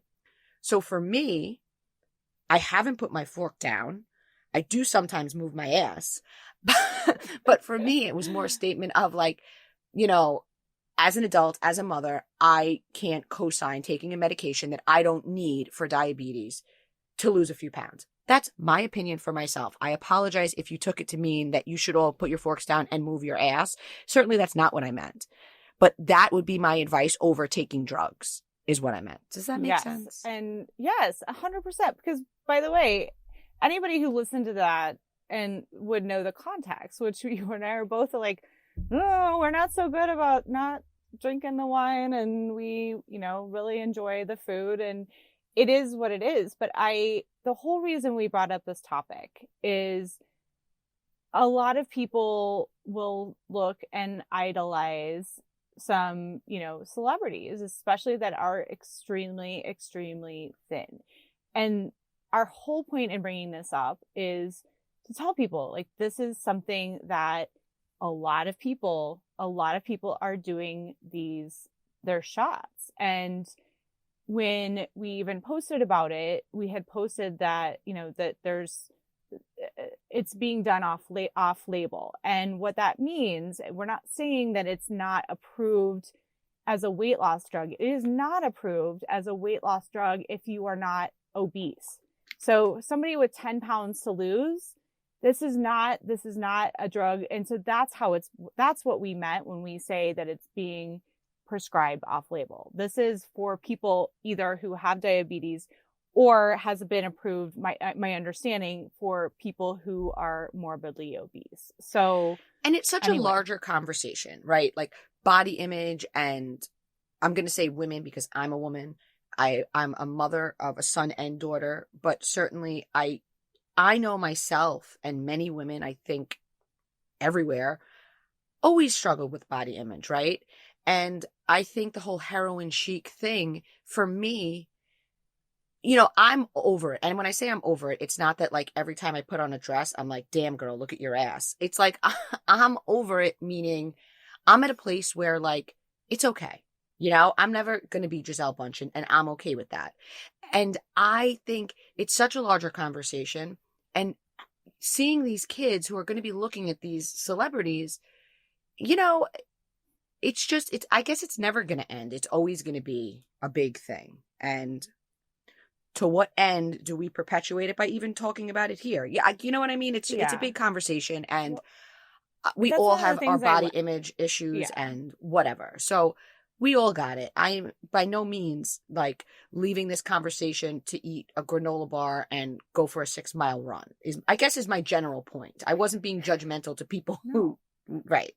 So for me, I haven't put my fork down. I do sometimes move my ass. But for me, it was more a statement of like, as an adult, as a mother, I can't co-sign taking a medication that I don't need for diabetes to lose a few pounds. That's my opinion for myself. I apologize if you took it to mean that you should all put your forks down and move your ass. Certainly that's not what I meant. But that would be my advice over taking drugs, is what I meant. Does that make sense? And yes, 100%. Because, by the way, anybody who listened to that and would know the context, which you and I are both like, oh, we're not so good about not drinking the wine, and we, really enjoy the food, and it is what it is. But the whole reason we brought up this topic is a lot of people will look and idolize some, celebrities, especially that are extremely, extremely thin. And our whole point in bringing this up is to tell people, like, this is something that a lot of people are doing their shots. And when we even posted about it, we had posted that, that it's being done off label. And what that means, we're not saying that it's not approved as a weight loss drug. It is not approved as a weight loss drug if you are not obese. So somebody with 10 pounds to lose, this is not a drug. And so that's what we meant when we say that it's being prescribed off label. This is for people either who have diabetes or has been approved, my understanding, for people who are morbidly obese. So, and it's such a larger conversation, right? Like body image, and I'm going to say women because I'm a woman. I'm a mother of a son and daughter, but certainly I know myself, and many women, I think everywhere, always struggle with body image, right? And I think the whole heroin chic thing, for me, I'm over it. And when I say I'm over it, it's not that like every time I put on a dress, I'm like, damn girl, look at your ass. It's like, I'm over it, meaning I'm at a place where like, it's okay. I'm never going to be Gisele Bündchen, and I'm okay with that. And I think it's such a larger conversation, and seeing these kids who are going to be looking at these celebrities, I guess it's never going to end. It's always going to be a big thing. And to what end do we perpetuate it by even talking about it here? Yeah, you know what I mean? It's a big conversation, and we all have our body image issues and whatever. So we all got it. I am by no means like leaving this conversation to eat a granola bar and go for a 6-mile run. I guess is my general point. I wasn't being judgmental to people who, right.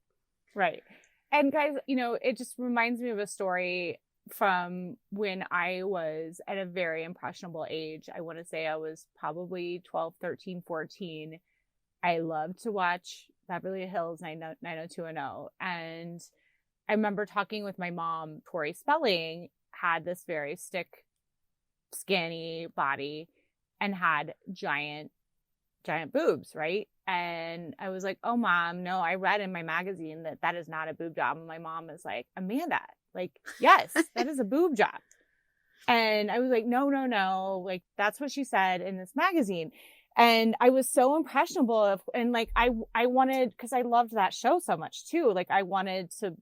And guys, it just reminds me of a story from when I was at a very impressionable age. I want to say I was probably 12, 13, 14. I loved to watch Beverly Hills 90210. And I remember talking with my mom. Tori Spelling had this very skinny body and had giant boobs, right? And I was like, oh, Mom, no, I read in my magazine that is not a boob job. And my mom is like, Amanda, like, yes, that is a boob job. And I was like, no, like, that's what she said in this magazine. And I was so impressionable and like, I wanted, because I loved that show so much too. Like I wanted to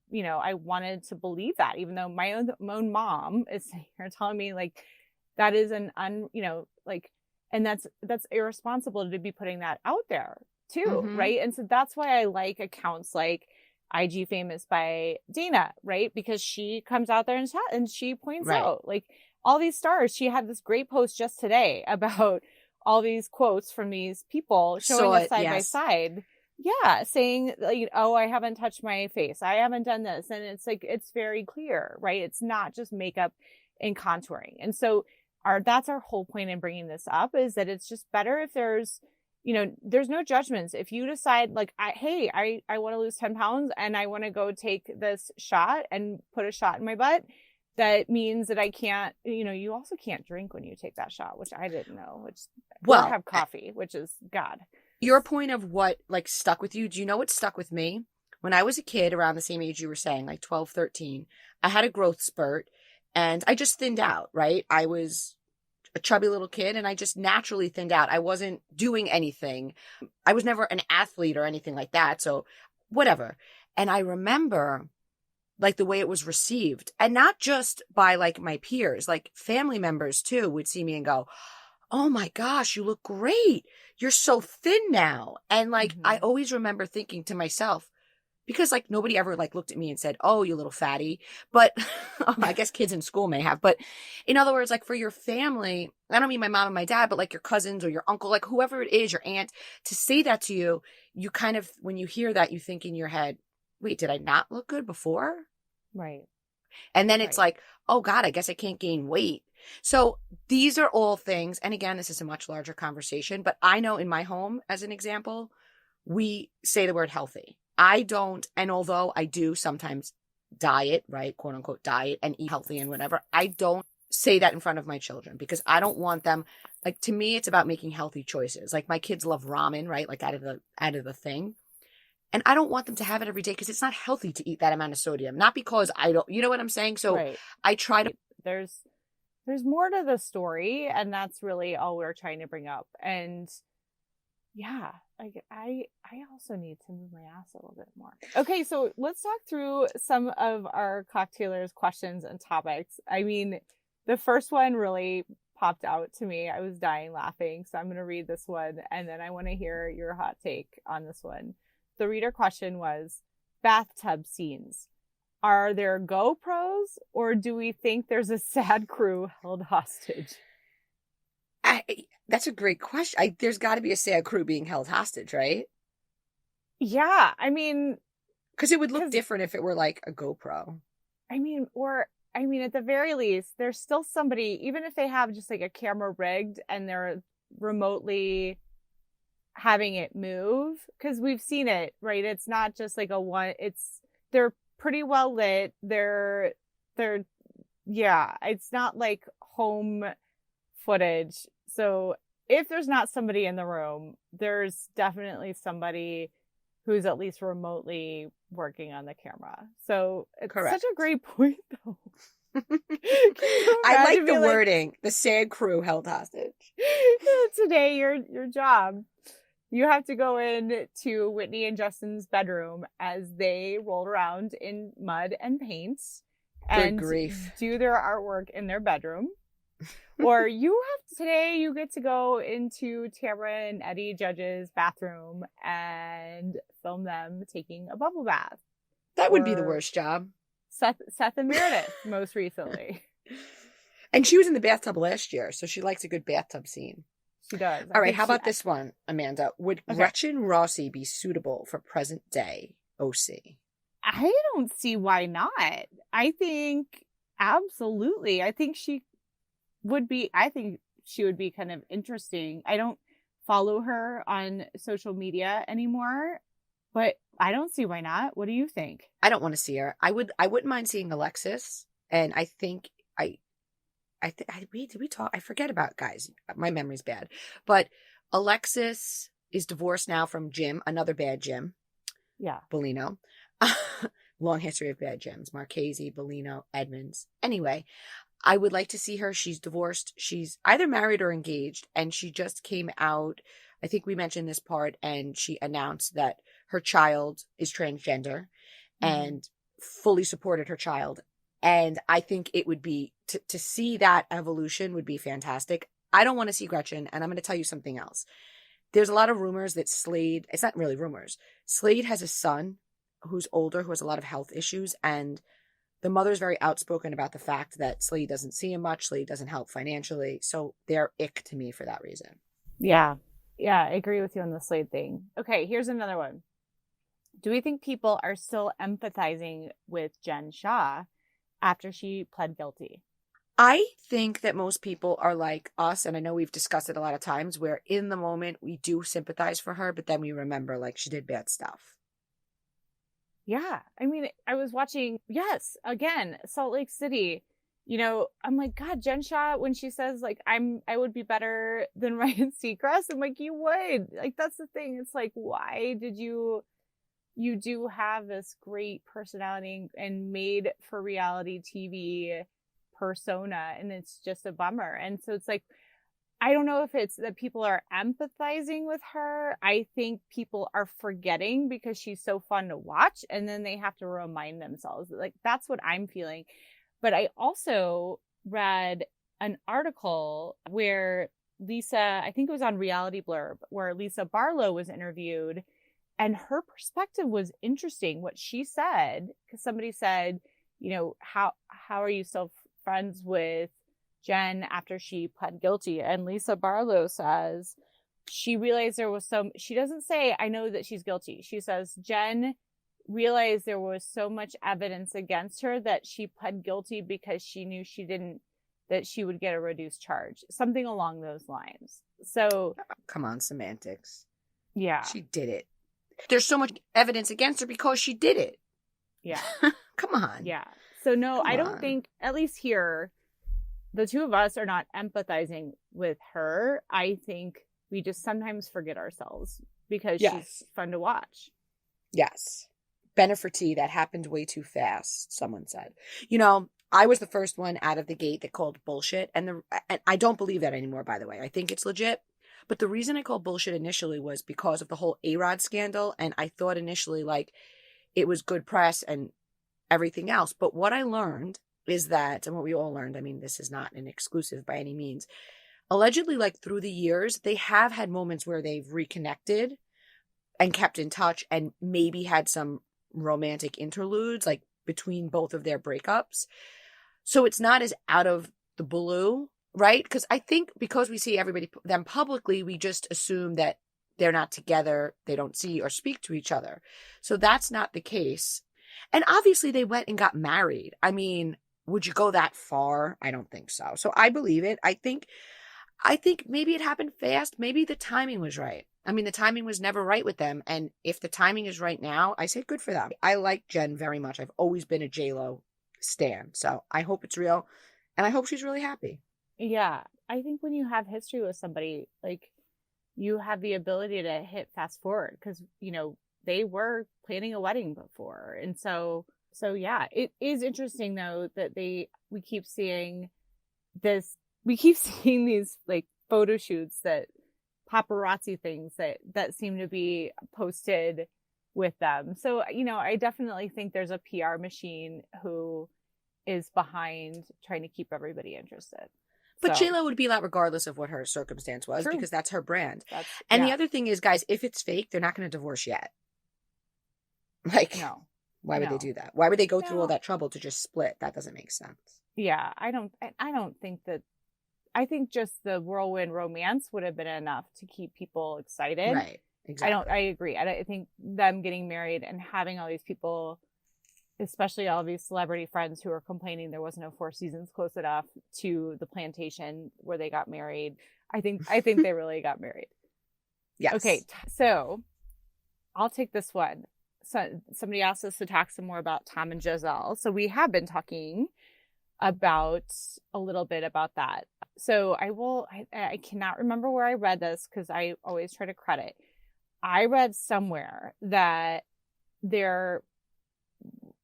believe that, even though my own mom is here telling me like, that is and that's irresponsible to be putting that out there too, Mhm. right? And so that's why I like accounts like IG Famous by Dana, right? Because she comes out there and she points Right. out like all these stars. She had this great post just today about all these quotes from these people showing Saw us it, side by yes. side. Yeah, saying like, oh, I haven't touched my face. I haven't done this. And it's like, it's very clear, right? It's not just makeup and contouring. And so that's our whole point in bringing this up, is that it's just better if there's no judgments. If you decide like, I want to lose 10 pounds and I want to go take this shot and put a shot in my butt, that means that I can't, you also can't drink when you take that shot, which I didn't know, or have coffee, which is God. Your point of what like stuck with you, do you know what stuck with me? When I was a kid around the same age you were saying, like 12, 13, I had a growth spurt and I just thinned out, right? I was a chubby little kid and I just naturally thinned out. I wasn't doing anything. I was never an athlete or anything like that. So whatever. And I remember like the way it was received, and not just by like my peers, like family members too would see me and go, oh my gosh, you look great. You're so thin now. And like, I always remember thinking to myself, because like nobody ever like looked at me and said, oh, you little fatty. But I guess kids in school may have. But in other words, like for your family, I don't mean my mom and my dad, but like your cousins or your uncle, like whoever it is, your aunt, to say that to you, you kind of, when you hear that, you think in your head, wait, did I not look good before? Right. And then it's like, oh God, I guess I can't gain weight. So these are all things. And again, this is a much larger conversation, but I know in my home, as an example, we say the word healthy. I don't. And although I do sometimes diet, right, quote unquote diet and eat healthy and whatever, I don't say that in front of my children because I don't want them, like, to me, it's about making healthy choices. Like my kids love ramen, right? Like out of the thing. And I don't want them to have it every day because it's not healthy to eat that amount of sodium. Not because I don't, you know what I'm saying? So right. I try to. There's more to the story, and that's really all we're trying to bring up. And yeah, I also need to move my ass a little bit more. Okay, so let's talk through some of our cocktailers' questions and topics. I mean, the first one really popped out to me. I was dying laughing, so I'm going to read this one, and then I want to hear your hot take on this one. The reader question was, bathtub scenes. Are there GoPros, or do we think there's a sad crew held hostage? That's a great question. There's got to be a sad crew being held hostage, right? Yeah, I mean, because it would look different if it were like a GoPro. I mean, at the very least, there's still somebody, even if they have just like a camera rigged and they're remotely having it move, because we've seen it, right? It's not just like they're pretty well lit. It's not like home footage. So if there's not somebody in the room, there's definitely somebody who's at least remotely working on the camera. So it's Correct. Such a great point, though. I like the wording, the sad crew held hostage. Today, your job. You have to go in to Whitney and Justin's bedroom as they roll around in mud and paint and do their artwork in their bedroom. Or you get to go into Tamara and Eddie Judge's bathroom and film them taking a bubble bath. That would be the worst job. Seth and Meredith, most recently. And she was in the bathtub last year, so she likes a good bathtub scene. She does. All right, how about this one, Amanda? Would Gretchen Rossi be suitable for present day OC? I don't see why not. I think absolutely. I think she would be kind of interesting. I don't follow her on social media anymore, but I don't see why not. What do you think? I don't want to see her. I wouldn't mind seeing Alexis, and I think did we talk? I forget about, guys. My memory's bad. But Alexis is divorced now from Jim, another bad Jim. Yeah. Bellino. Long history of bad Jims. Marchese, Bellino, Edmonds. Anyway, I would like to see her. She's divorced. She's either married or engaged. And she just came out. I think we mentioned this part. And she announced that her child is transgender and fully supported her child. And I think it would be, to see that evolution would be fantastic. I don't want to see Gretchen, and I'm going to tell you something else. There's a lot of rumors that Slade, it's not really rumors, Slade has a son who's older, who has a lot of health issues, and the mother's very outspoken about the fact that Slade doesn't see him much, Slade doesn't help financially, so they're ick to me for that reason. Yeah. Yeah, I agree with you on the Slade thing. Okay, here's another one. Do we think people are still empathizing with Jen Shah after she pled guilty? I think that most people are like us, and I know we've discussed it a lot of times, where in the moment we do sympathize for her, but then we remember like she did bad stuff. Yeah. I mean, I was watching, yes, again, Salt Lake City. You know, I'm like, God, Jen Shah, when she says like I would be better than Ryan Seacrest, I'm like, you would. Like, that's the thing. It's like, why did you do have this great personality and made for reality TV persona, and it's just a bummer. And so it's like, I don't know if it's that people are empathizing with her. I think people are forgetting because she's so fun to watch, and then they have to remind themselves. Like, that's what I'm feeling. But I also read an article where Lisa, I think it was on Reality Blurb, where Lisa Barlow was interviewed, and her perspective was interesting. What she said, because somebody said, you know, how are you still friends with Jen after she pled guilty? And Lisa Barlow says she realized there was she doesn't say, I know that she's guilty. She says Jen realized there was so much evidence against her that she pled guilty because she knew that she would get a reduced charge. Something along those lines. So Come on, semantics. yeah. She did it. There's so much evidence against her because she did it. Yeah. Come on. Yeah. So no, Come I don't on. think, at least here, the two of us are not empathizing with her. I think we just sometimes forget ourselves because she's fun to watch. Yes. Benefertee, that happened way too fast, someone said. You know, I was the first one out of the gate that called bullshit. And I don't believe that anymore, by the way. I think it's legit. But the reason I called bullshit initially was because of the whole A-Rod scandal. And I thought initially like it was good press and everything else. But what I learned is that, and what we all learned, I mean, this is not an exclusive by any means, allegedly, like through the years, they have had moments where they've reconnected and kept in touch and maybe had some romantic interludes like between both of their breakups. So it's not as out of the blue, right? Because I think because we see them publicly, we just assume that they're not together, they don't see or speak to each other. So that's not the case. And obviously they went and got married. I mean, would you go that far? I don't think so. So I believe it. I think maybe it happened fast. Maybe the timing was right. I mean, the timing was never right with them. And if the timing is right now, I say good for them. I like Jen very much. I've always been a J-Lo stan. So I hope it's real. And I hope she's really happy. Yeah. I think when you have history with somebody, like, you have the ability to hit fast forward because, you know, they were planning a wedding before. And so yeah, it is interesting though that we keep seeing these like photo shoots, that paparazzi things that seem to be posted with them. So, you know, I definitely think there's a PR machine who is behind trying to keep everybody interested. But So, J-Lo would be that regardless of what her circumstance was, True. because that's her brand. And the other thing is, guys, if it's fake, they're not going to divorce yet. Like, no. Why would No. they do that? Why would they go through No. all that trouble to just split? That doesn't make sense. Yeah, I don't think that. I think just the whirlwind romance would have been enough to keep people excited. Right. Exactly. I agree. I think them getting married and having all these people, especially all these celebrity friends who are complaining there was no Four Seasons close enough to the plantation where they got married. I think they really got married. Yes. Okay, so I'll take this one. So somebody asked us to talk some more about Tom and Giselle. So we have been talking about a little bit about that. So I cannot remember where I read this because I always try to credit. I read somewhere that they're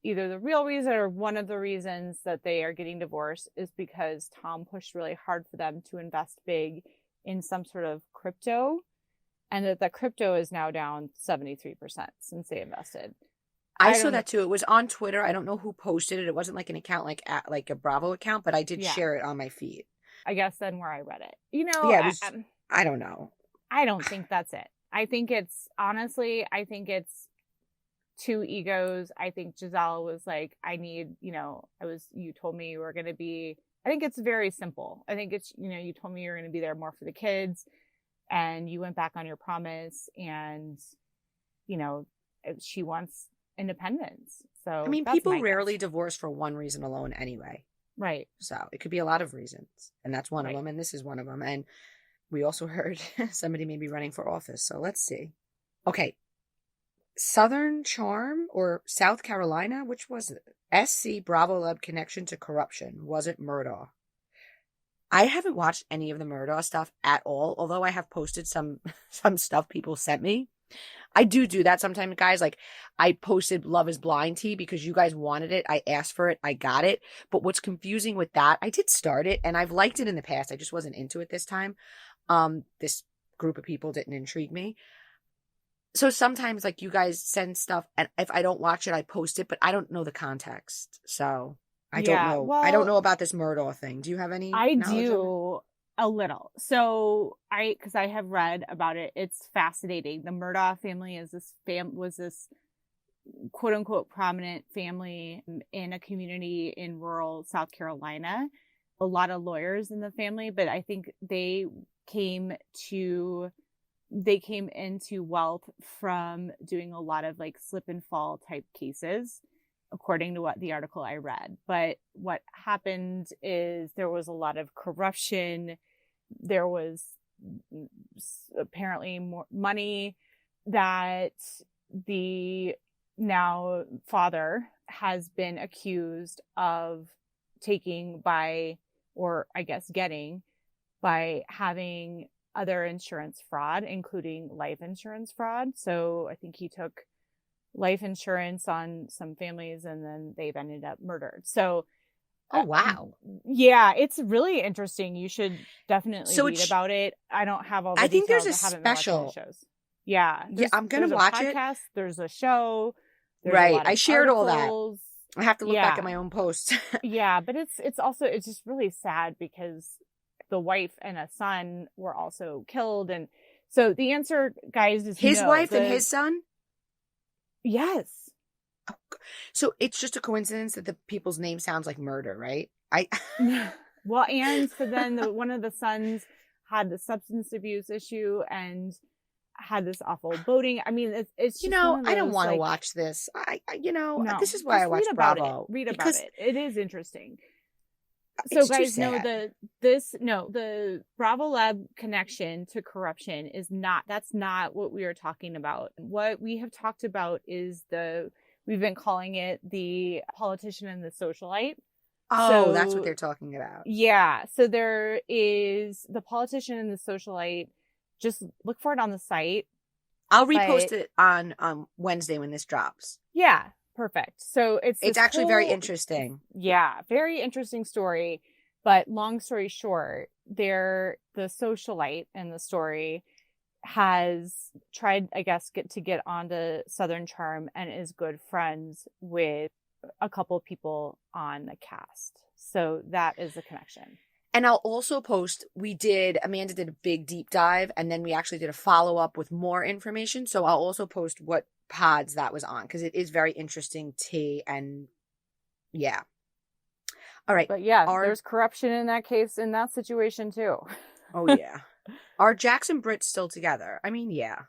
either the real reason or one of the reasons that they are getting divorced is because Tom pushed really hard for them to invest big in some sort of crypto, and that the crypto is now down 73% since they invested. I don't saw know. that too. It was on Twitter. I don't know who posted it. It wasn't like an account like a Bravo account, but I did Yeah. share it on my feed. I guess then where I read it. Yeah, it was. I don't know. I don't think that's it. I think it's two egos. I think Giselle was like, I need, you told me you were going to be, I think it's very simple. I think it's, you told me you were going to be there more for the kids and you went back on your promise and, she wants independence. So I mean, that's people my rarely guess. divorce for one reason alone anyway. Right. So it could be a lot of reasons. And that's one Right. of them. And this is one of them. And we also heard somebody may be running for office. So let's see. Okay. Southern Charm or South Carolina? Which was it? SC Bravo Lab connection to corruption. Was it Murdaugh? I haven't watched any of the Murdaugh stuff at all, although I have posted some stuff people sent me. I do that sometimes, guys. Like, I posted Love is Blind tea because you guys wanted it. I asked for it. I got it. But what's confusing with that, I did start it, and I've liked it in the past. I just wasn't into it this time. This group of people didn't intrigue me. So sometimes, like, you guys send stuff, and if I don't watch it, I post it, but I don't know the context. So I don't know. Well, I don't know about this Murdaugh thing. Do you have any I knowledge of it? do a little. So because I have read about it, it's fascinating. The Murdaugh family was this quote unquote prominent family in a community in rural South Carolina. A lot of lawyers in the family, but I think they came into wealth from doing a lot of like slip and fall type cases, according to what the article I read. But what happened is there was a lot of corruption. There was apparently more money that the now father has been accused of taking by, or I guess getting, by having other insurance fraud, including life insurance fraud. So I think he took life insurance on some families and then they've ended up murdered. So Oh, wow. yeah, it's really interesting. You should definitely So read about it. I don't have all the I think details. there's a I haven't been watching the special. shows. Yeah. Yeah, I'm gonna there's watch a it. podcast, there's a show. There's a Right. lot I of shared all that. articles. I have to look back Yeah. at my own posts. Yeah, but it's just really sad because the wife and a son were also killed. And so the answer, guys, is His no. wife and his son? Yes. Oh, so it's just a coincidence that the people's name sounds like murder, right? Well, and so then one of the sons had the substance abuse issue and had this awful boating. I mean, it's just one of I don't those, want to like, watch this. no, This is why I just watch read about Bravo. it. Read about because it. It is interesting. So it's too guys, know sad. the Bravo Lab connection to corruption is that's not what we are talking about. What we have talked about is we've been calling it the politician and the socialite. Oh, that's what they're talking about. Yeah. So there is the politician and the socialite. Just look for it on the site. I'll repost it on Wednesday when this drops. Yeah. Perfect. So It's actually very interesting. Yeah. Very interesting story. But long story short, the socialite in the story has tried, I guess, to get onto Southern Charm and is good friends with a couple people on the cast. So that is a connection. And I'll also post, Amanda did a big deep dive, and then we actually did a follow-up with more information. So I'll also post what pods that was on, because it is very interesting tea, and yeah. All right. But yeah, there's corruption in that case, in that situation too. Oh, yeah. Are Jax and Britt still together? I mean, yeah.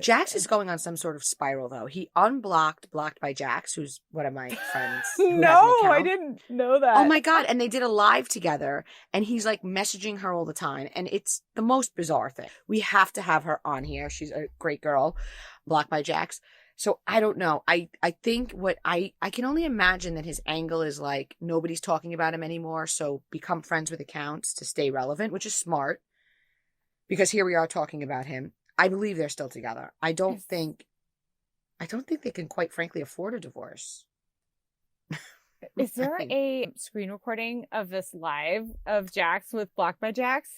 Jax is going on some sort of spiral, though. He blocked by Jax, who's one of my friends. No, I didn't know that. Oh my God. And they did a live together, and he's like messaging her all the time. And it's the most bizarre thing. We have to have her on here. She's a great girl, blocked by Jax. So I don't know. I think I can only imagine that his angle is like, nobody's talking about him anymore. So become friends with accounts to stay relevant, which is smart, because here we are talking about him. I believe they're still together. I don't think they can, quite frankly, afford a divorce. Is there a screen recording of this live of Jax with Blocked by Jax?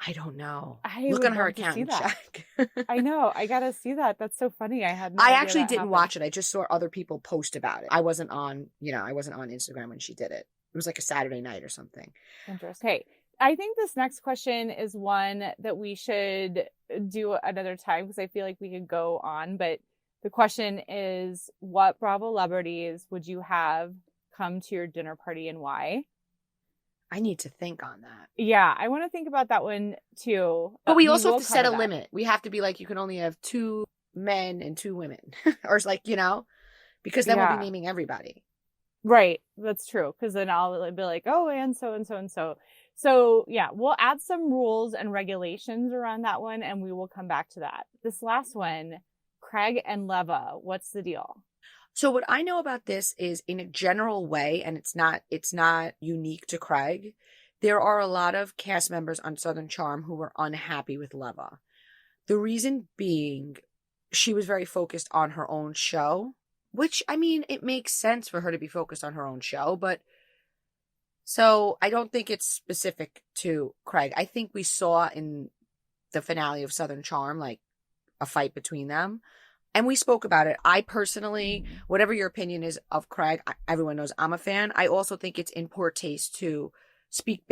I don't know. I Look would on her love to account see and that. check. I know. I gotta see that. That's so funny. I had no I idea actually that didn't happened. watch it. I just saw other people post about it. I wasn't on Instagram when she did it. It was like a Saturday night or something. Interesting. Okay. I think this next question is one that we should do another time because I feel like we could go on. But the question is, what Bravo celebrities would you have come to your dinner party and why? I need to think on that. Yeah, I want to think about that one too. But we also will have to set cover a that. limit. We have to be like, you can only have 2 men and 2 women. Or it's like, because then we'll Yeah. be naming everybody. Right. That's true. Because then I'll be like, oh, and so and so and so. So yeah, we'll add some rules and regulations around that one and we will come back to that. This last one, Craig and Leva, what's the deal? So what I know about this is in a general way, and it's not unique to Craig, there are a lot of cast members on Southern Charm who were unhappy with Leva. The reason being she was very focused on her own show, which, I mean, it makes sense for her to be focused on her own show, but so I don't think it's specific to Craig. I think we saw in the finale of Southern Charm, like a fight between them. And we spoke about it. I personally, whatever your opinion is of Craig, everyone knows I'm a fan. I also think it's in poor taste to speak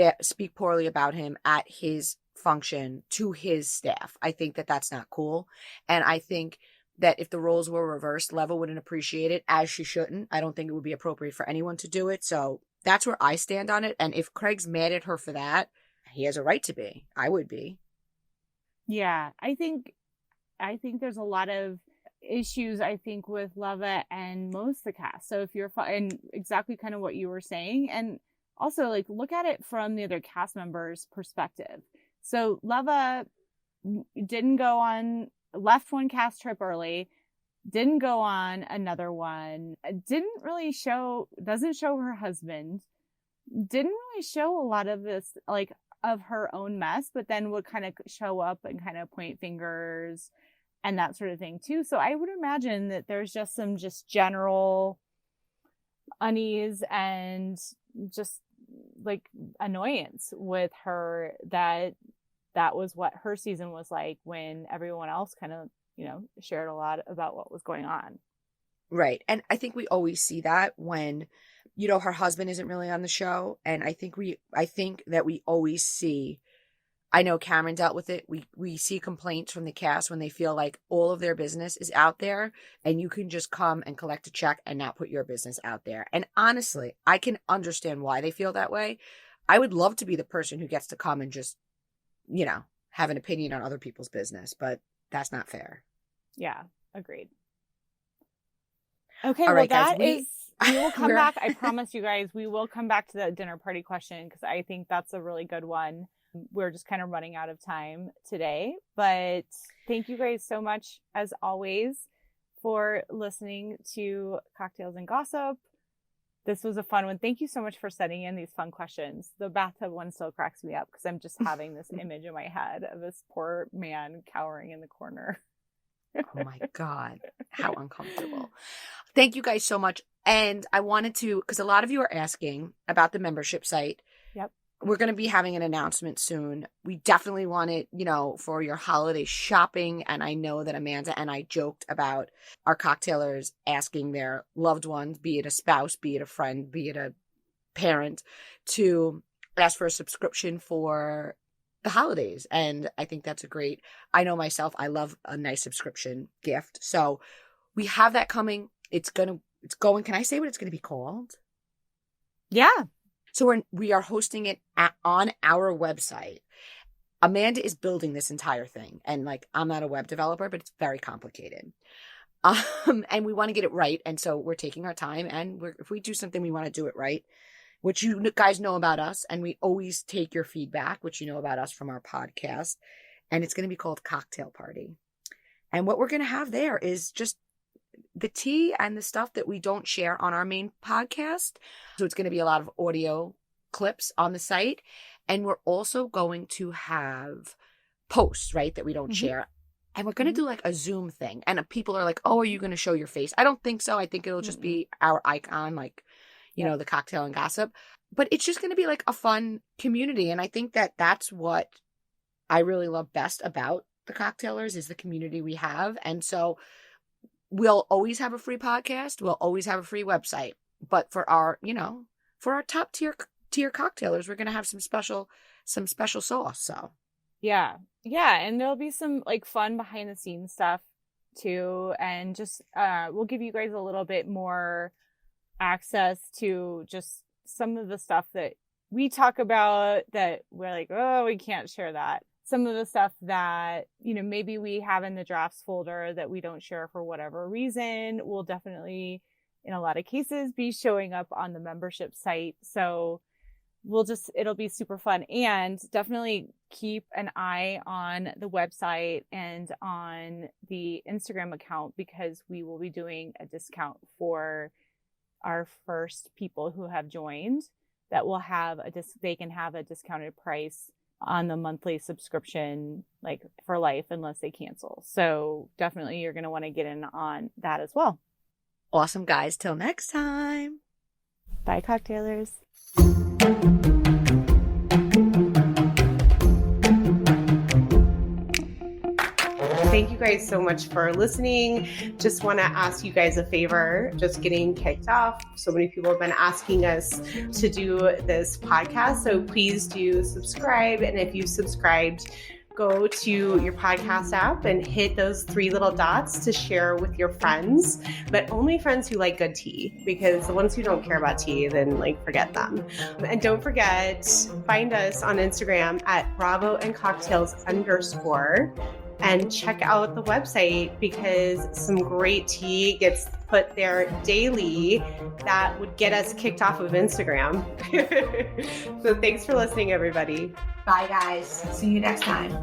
poorly about him at his function to his staff. I think that that's not cool. And I think that if the roles were reversed, Leva wouldn't appreciate it, as she shouldn't. I don't think it would be appropriate for anyone to do it. So that's where I stand on it. And if Craig's mad at her for that, he has a right to be. I would be. Yeah, I think there's a lot of issues, I think, with Leva and most of the cast. So if you're and exactly kind of what you were saying, and also like look at it from the other cast members' perspective. So Leva left one cast trip early, didn't go on another one, doesn't show her husband, didn't really show a lot of this, like, of her own mess, but then would kind of show up and kind of point fingers and that sort of thing too. So I would imagine that there's just some general unease and just like annoyance with her that was what her season was like when everyone else kind of, shared a lot about what was going on. Right. And I think we always see that when, her husband isn't really on the show. And I think that we always see, I know Cameron dealt with it. We see complaints from the cast when they feel like all of their business is out there and you can just come and collect a check and not put your business out there. And honestly, I can understand why they feel that way. I would love to be the person who gets to come and just, have an opinion on other people's business, but that's not fair. Yeah, agreed. Okay, all right, well, guys, we will come back. I promise you guys, we will come back to the dinner party question because I think that's a really good one. We're just kind of running out of time today, but thank you guys so much, as always, for listening to Cocktails and Gossip. This was a fun one. Thank you so much for sending in these fun questions. The bathtub one still cracks me up because I'm just having this image in my head of this poor man cowering in the corner. Oh my God, how uncomfortable. Thank you guys so much. And I wanted to, because a lot of you are asking about the membership site. Yep. We're going to be having an announcement soon. We definitely want it, for your holiday shopping. And I know that Amanda and I joked about our cocktailers asking their loved ones, be it a spouse, be it a friend, be it a parent, to ask for a subscription for the holidays. And I think that's I know myself, I love a nice subscription gift. So we have that coming. It's going. Can I say what it's going to be called? Yeah. So we are hosting it on our website. Amanda is building this entire thing. And I'm not a web developer, but it's very complicated. And we want to get it right. And so we're taking our time, and if we do something, we want to do it right, which you guys know about us. And we always take your feedback, which you know about us from our podcast. And it's going to be called Cocktail Party. And what we're going to have there is just the tea and the stuff that we don't share on our main podcast. So it's going to be a lot of audio clips on the site. And we're also going to have posts, right, that we don't share. And we're going to do a Zoom thing. And people are like, oh, are you going to show your face? I don't think so. I think it'll just be our icon, the Cocktail and Gossip. But it's just going to be a fun community. And I think that that's what I really love best about the Cocktailers is the community we have. And so we'll always have a free podcast. We'll always have a free website. But for our, for our top tier cocktailers, we're going to have some special sauce. So yeah. And there'll be some like fun behind the scenes stuff too. And just, we'll give you guys a little bit more access to just some of the stuff that we talk about that we're like, oh, we can't share that. Some of the stuff that, maybe we have in the drafts folder that we don't share for whatever reason will definitely, in a lot of cases, be showing up on the membership site. So it'll be super fun. And definitely keep an eye on the website and on the Instagram account, because we will be doing a discount for our first people who have joined that will have they can have a discounted price on the monthly subscription, like for life, unless they cancel. So definitely you're going to want to get in on that as well. Awesome, guys. Till next time. Bye, Cocktailers. Thank you guys so much for listening. Just want to ask you guys a favor, just getting kicked off. So many people have been asking us to do this podcast. So please do subscribe. And if you've subscribed, go to your podcast app and hit those 3 little dots to share with your friends, but only friends who like good tea, because the ones who don't care about tea, then forget them. And don't forget, find us on Instagram at @bravoandcocktails_. And check out the website, because some great tea gets put there daily that would get us kicked off of Instagram. So thanks for listening, everybody. Bye, guys. See you next time.